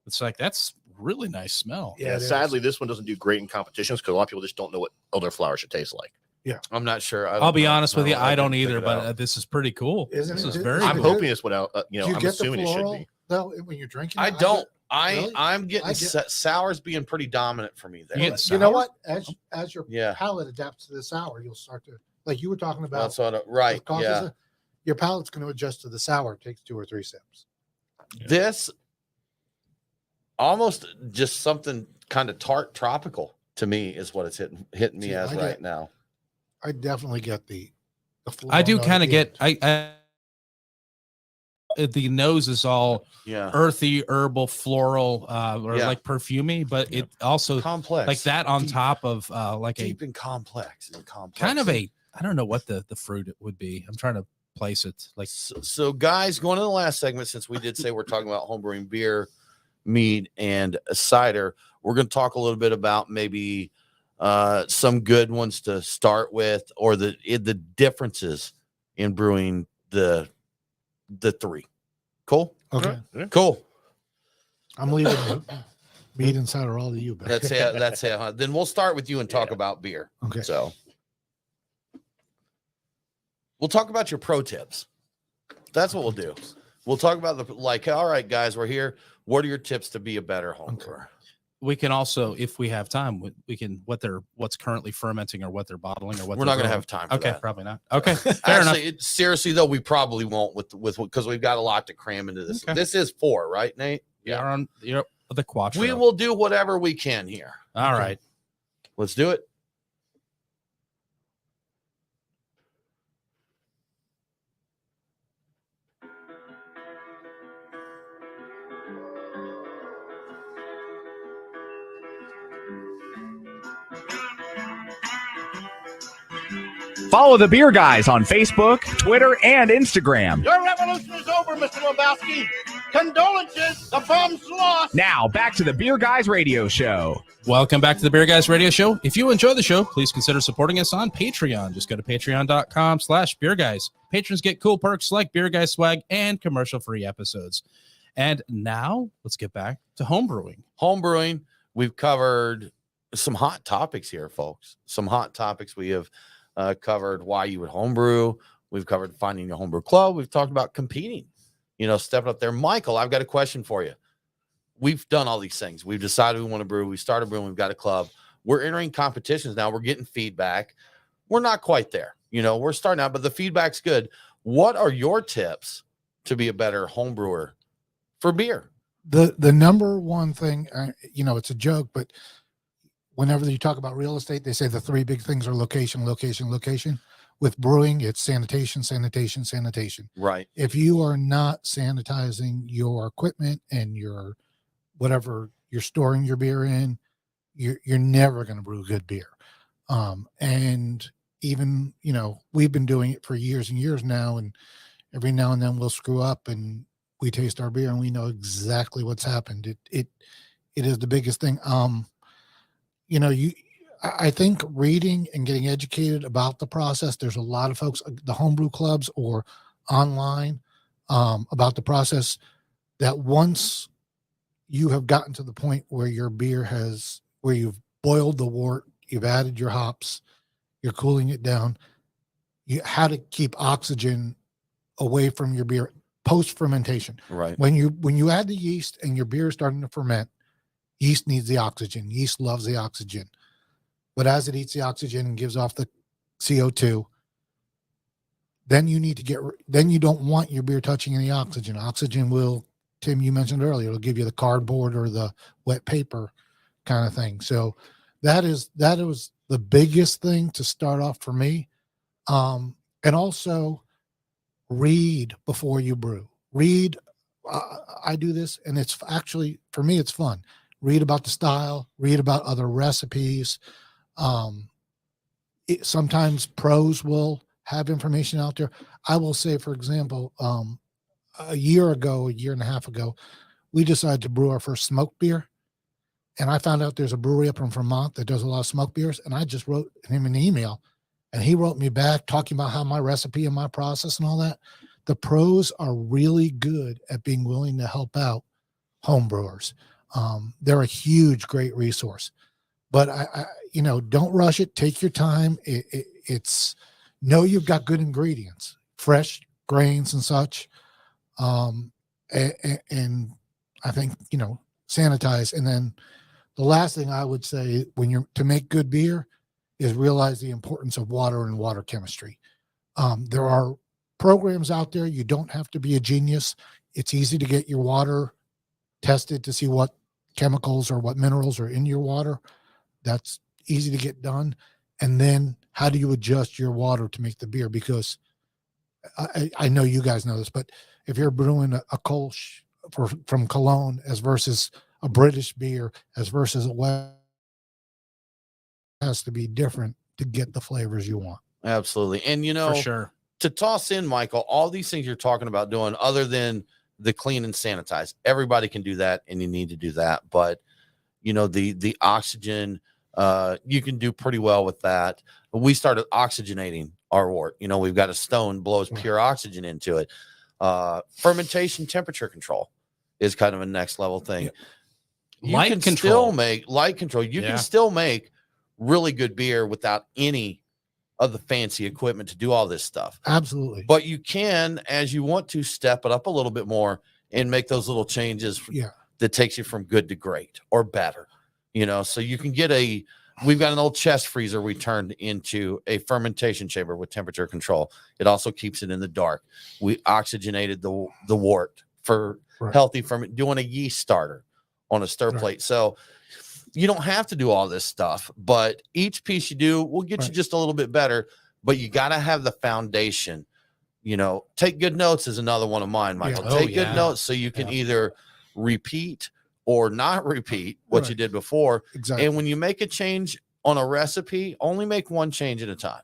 It's like that's really nice smell. Yeah, Yeah, it is. sadly, this one doesn't do great in competitions because a lot of people just don't know what elderflower should taste like. I'm not sure. I'll be honest with you, I don't didn't either, pick it but out. this is pretty cool. Isn't This it? is Is very it I'm cool. good? hoping it's what Do you I'm get the assuming it should floral be. though when you're drinking? I it? don't. Really? I'm getting I get- sours being pretty dominant for me there. You get You know sour? what? As your Yeah. palate adapts to the sour, you'll start to, like you were talking about. That's what right. with coffees, Yeah. Your palate's going to adjust to the sour. It takes 2 or 3 sips. This almost just something kind of tart tropical to me is what it's hitting me See, as I right get- now. I definitely get the I do floral kind of note get the nose is all Yeah. earthy, herbal, floral, or Yeah. like perfumey, but it also Complex. like that on Deep- top of like deep and complex and complex. kind of a I don't know what the fruit it would be. I'm trying to place it like So guys, going to the last segment, since we did say we're talking about homebrewing beer, mead, and cider, we're going to talk a little bit about maybe some good ones to start with, or the differences in brewing the three. Cool. Okay. Cool. I'm leaving mead and cider all to you. But That's it. That's it. Huh? Then we'll start with you and talk about beer. Okay. So we'll talk about your pro tips. That's what we'll do. We'll talk about all right, guys, we're here. What are your tips to be a better home brewer? we can also, if we have time, we can what's currently fermenting or what they're bottling or what We're not going to have time for okay, that. probably not. Okay, fair enough. Actually, seriously though, we probably won't with because we've got a lot to cram into this. Okay. This is 4, right, Nate? You're on the quattro. We will do whatever we can here. All right. Let's do it. Follow the Beer Guys on Facebook, Twitter, and Instagram. Your revolution is over, Mr. Lebowski. Condolences, the bomb's lost. Now, back to the Beer Guys radio show. Welcome back to the Beer Guys Radio Show. If you enjoy the show, please consider supporting us on Patreon. Just go to patreon.com/beerguys. Patrons get cool perks like Beer Guys swag and commercial-free episodes. And now let's get back to homebrewing. Homebrewing. We've covered some hot topics here, folks. Some hot topics. We have covered why you would homebrew. We've covered finding a homebrew club. We've talked about competing, stepping up there. Michael, I've got a question for you. We've done all these things. We've decided we want to brew. We started brewing. We've got a club. We're entering competitions now. We're getting feedback. We're not quite there. We're starting out, but the feedback's good. What are your tips to be a better home brewer for beer? The number one thing, it's a joke, but whenever you talk about real estate, they say the 3 big things are location, location, location. With brewing, it's sanitation, sanitation, sanitation. Right. If you are not sanitizing your equipment and your whatever you're storing your beer in, you're never going to brew good beer. And even, we've been doing it for years and years now, and every now and then we'll screw up and we taste our beer and we know exactly what's happened. It is the biggest thing. I think reading and getting educated about the process, there's a lot of folks, the homebrew clubs or online, about the process, that once you have gotten to the point where your beer where you've boiled the wort, you've added your hops, you're cooling it down, how to keep oxygen away from your beer post fermentation. Right. When you add the yeast and your beer is starting to ferment, yeast needs the oxygen. Yeast loves the oxygen. But as it eats the oxygen and gives off the CO2, then you don't want your beer touching any oxygen. Oxygen will, Tim, you mentioned earlier, it'll give you the cardboard or the wet paper kind of thing. So that was the biggest thing to start off for me. And also read before you brew. Read. I do this, and it's actually, for me, it's fun. Read about the style, read about other recipes. Sometimes pros will have information out there. I will say, for example, a year and a half ago, we decided to brew our first smoked beer. And I found out there's a brewery up in Vermont that does a lot of smoke beers. And I just wrote him an email, and he wrote me back talking about how my recipe and my process and all that. The pros are really good at being willing to help out home brewers. They're a huge, great resource. But I don't rush it. Take your time. It's know you've got good ingredients, fresh grains and such. And I think, sanitize. And then the last thing I would say to make good beer is realize the importance of water and water chemistry. There are programs out there. You don't have to be a genius. It's easy to get your water tested to see what chemicals or what minerals are in your water. That's easy to get done. And then how do you adjust your water to make the beer? Because I know you guys know this, but if you're brewing a Kolsch from Cologne as versus a British beer as versus a West, has to be different to get the flavors you want. Absolutely. And, For sure. to toss in, Michael, all these things you're talking about doing other than the clean and sanitize, everybody can do that, and you need to do that. But, the oxygen, you can do pretty well with that. We started oxygenating our wort. We've got a stone blows pure oxygen into it. Fermentation temperature control is kind of a next level thing. You Light can control. still make light control. You Yeah. can still make really good beer without any of the fancy equipment to do all this stuff. Absolutely. But you can, as you want to, step it up a little bit more and make those little changes that takes you from good to great or better. So you can get we've got an old chest freezer we turned into a fermentation chamber with temperature control. It also keeps it in the dark. We oxygenated the wort for healthy doing a yeast starter on a stir plate. So you don't have to do all this stuff, but each piece you do will get you just a little bit better. But you got to have the foundation. Take good notes is another one of mine, Michael. Take good notes so you can either repeat or not repeat what you did before. Exactly. And when you make a change on a recipe, only make one change at a time.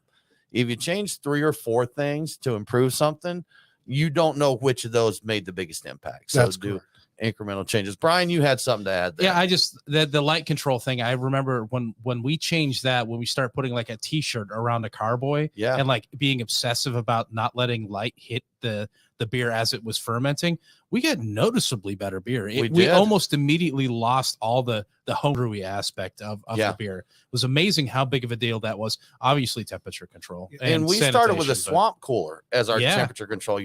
If you change 3 or 4 things to improve something, you don't know which of those made the biggest impact. So do incremental changes. Brian, you had something to add there. Yeah, I just the light control thing. I remember when we changed that, when we start putting like a t-shirt around a carboy, and like being obsessive about not letting light hit the beer as it was fermenting, we got noticeably better beer. We almost immediately lost all the homebrewy aspect of the beer. It was amazing how big of a deal that was. Obviously, temperature control. And we started with a swamp cooler as our temperature control.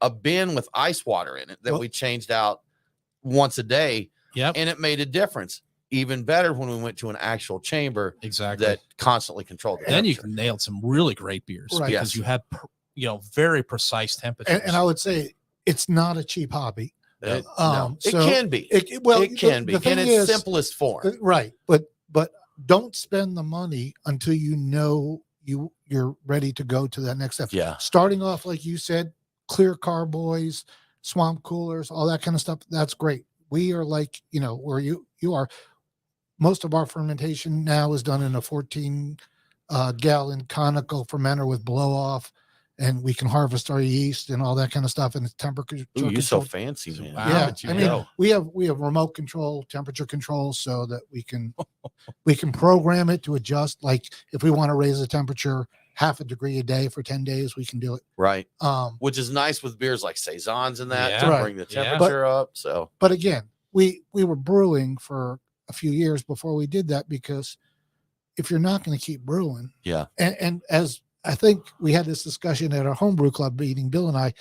A bin with ice water in it that we changed out once a day. Yep. And it made a difference. Even better when we went to an actual chamber that constantly controlled the then you temperature. nailed some really great beers because you had very precise temperatures. And I would say it's not a cheap hobby. It So can be. It can be thing in its simplest form. Right. But don't spend the money until you're ready to go to that next step. Yeah. Starting off, like you said, clear carboys, swamp coolers, all that kind of stuff. That's great. We are like, where you are. Most of our fermentation now is done in a 14 gallon conical fermenter with blow off, and we can harvest our yeast and all that kind of stuff. And it's temperature. Ooh, you're so fancy, man. Yeah. We have remote control, temperature control, so that we can program it to adjust. Like if we want to raise the temperature half a degree a day for 10 days, we can do it. Right. Which is nice with beers like Saisons and that to Right. bring the temperature up. So, but again, we were brewing for a few years before we did that, because if you're not going to keep brewing, and as I think we had this discussion at our homebrew club meeting, Bill and I,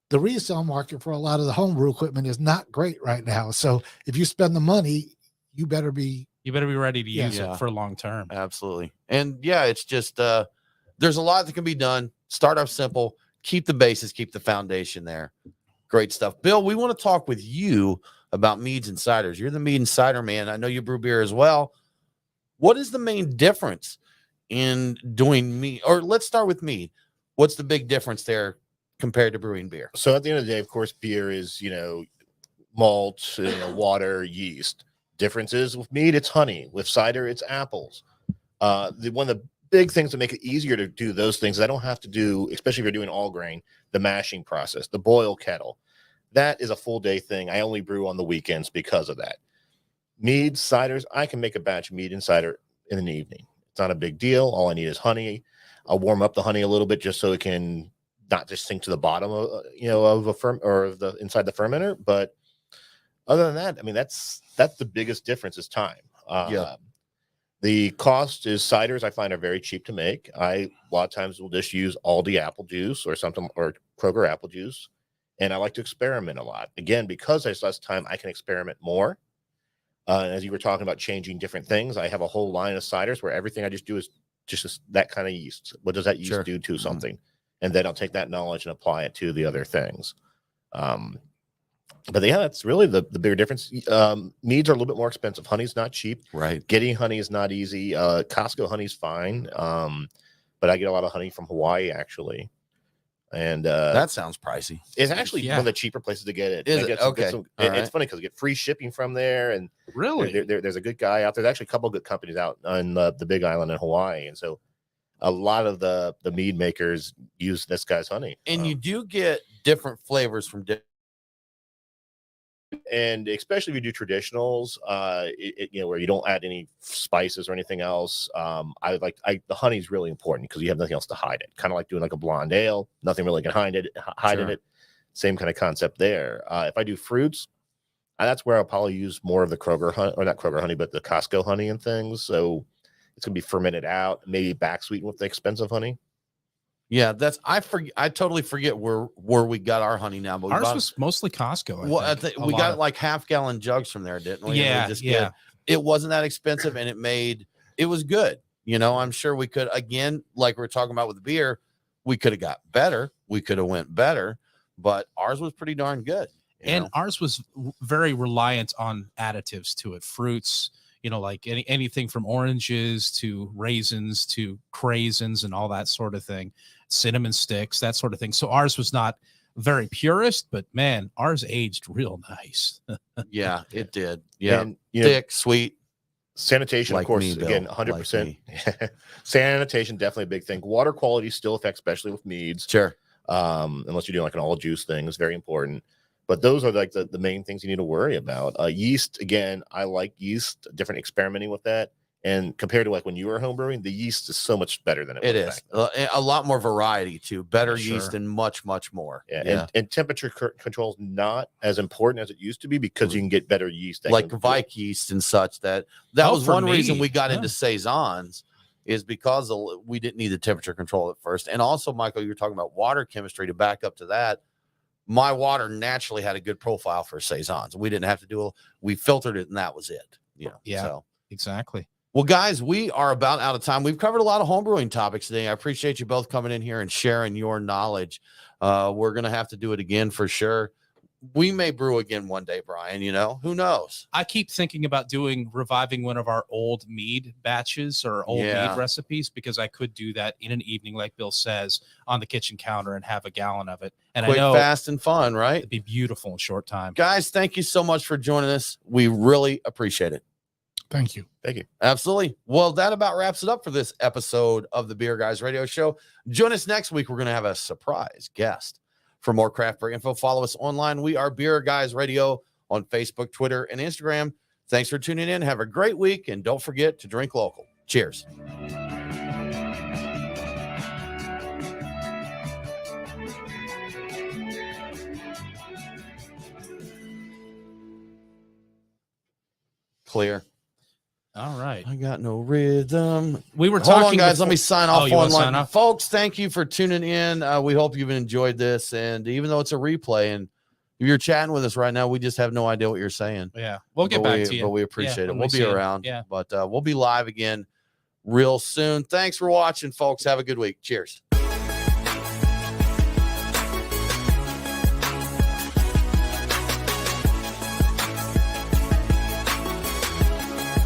the resale market for a lot of the homebrew equipment is not great right now. So if you spend the money, you better be ready to use it for long term. Absolutely. And it's just there's a lot that can be done. Start off simple, keep the basis, keep the foundation there. Great stuff. Bill, we want to talk with you about meads and ciders. You're the mead and cider man. I know you brew beer as well. What is the main difference in doing mead? Or let's start with mead. What's the big difference there compared to brewing beer? So at the end of the day, of course, beer is, malt, water, yeast. Differences with mead, it's honey. With cider, it's apples. One of the big things to make it easier to do those things, I don't have to do, especially if you're doing all grain, the mashing process, the boil kettle. That is a full day thing. I only brew on the weekends because of that. mead, ciders, I can make a batch of mead and cider in an evening. It's not a big deal. All I need is honey. I'll warm up the honey a little bit just so it can not just sink to the bottom of of the inside the fermenter. But other than that, I mean, that's the biggest difference is time. The cost is ciders I find are very cheap to make. A lot of times will just use Aldi apple juice or something, or Kroger apple juice. And I like to experiment a lot. Again, because there's less time, I can experiment more. As you were talking about changing different things, I have a whole line of ciders where everything I just do is just that kind of yeast. What does that yeast do to something? And then I'll take that knowledge and apply it to the other things. But yeah, that's really the bigger difference. Meads are a little bit more expensive. Honey's not cheap. Right. Getting honey is not easy. Costco honey's fine. But I get a lot of honey from Hawaii, actually. And that sounds pricey. It's actually one of the cheaper places to get it. Is it? Okay. It's funny because I get free shipping from there. And really, there's a good guy out there. There's actually a couple of good companies out on the Big Island in Hawaii. And so a lot of the mead makers use this guy's honey. And you do get different flavors from and especially if you do traditionals, where you don't add any spices or anything else. The honey is really important because you have nothing else to hide it. Kind of like doing like a blonde ale, nothing really can hide in it. Same kind of concept there. If I do fruits, that's where I'll probably use more of the Kroger honey, or not Kroger honey, but the Costco honey and things. So it's gonna be fermented out, maybe back sweetened with the expensive honey. Yeah, I totally forget where we got our honey now, but ours was mostly Costco. We got like half-gallon jugs from there, didn't we? Yeah, it wasn't that expensive, and it was good. I'm sure we could, again, like we're talking about with the beer, we could have got better, we could have went better, but ours was pretty darn good. And ours was very reliant on additives to it, fruits. Like anything from oranges to raisins to craisins and all that sort of thing, cinnamon sticks, that sort of thing. So ours was not very purist, but man, ours aged real nice. Yeah, it did. Yeah, and, thick, sweet. Sanitation, like of course, me, again, Bill, 100%. Like sanitation, definitely a big thing. Water quality still affects, especially with meads. Sure. Unless you're doing like an all juice thing, it's very important. But those are like the main things you need to worry about. Yeast, again, I like yeast, different experimenting with that. And compared to like when you were homebrewing, the yeast is so much better than it is. A lot more variety too, better yeast and much, much more. Yeah. And temperature control is not as important as it used to be because you can get better yeast. Like Vike yeast and such. That was one reason we got into Saisons, is because we didn't need the temperature control at first. And also, Michael, you were talking about water chemistry to back up to that. My water naturally had a good profile for Saisons. We didn't have to we filtered it and that was it. So exactly. Well, guys, we are about out of time. We've covered a lot of homebrewing topics today. I appreciate you both coming in here and sharing your knowledge. We're going to have to do it again for sure. We may brew again one day, Brian, who knows? I keep thinking about reviving one of our old mead batches or old mead recipes, because I could do that in an evening, like Bill says, on the kitchen counter and have a gallon of it. And quick, I know fast, and fun, right? It'd be beautiful in short time. Guys, thank you so much for joining us. We really appreciate it. Thank you. Thank you. Absolutely. Well, that about wraps it up for this episode of the Beer Guys Radio Show. Join us next week. We're going to have a surprise guest. For more craft beer info, follow us online. We are Beer Guys Radio on Facebook, Twitter, and Instagram. Thanks for tuning in. Have a great week, and don't forget to drink local. Cheers. Clear. All right. I got no rhythm. We were Hold talking, on, guys. before... Let me sign off online. Folks, thank you for tuning in. We hope you've enjoyed this. And even though it's a replay and you're chatting with us right now, we just have no idea what you're saying. Yeah. We'll get back to you. But we appreciate it. We'll be around. Yeah. But we'll be live again real soon. Thanks for watching, folks. Have a good week. Cheers.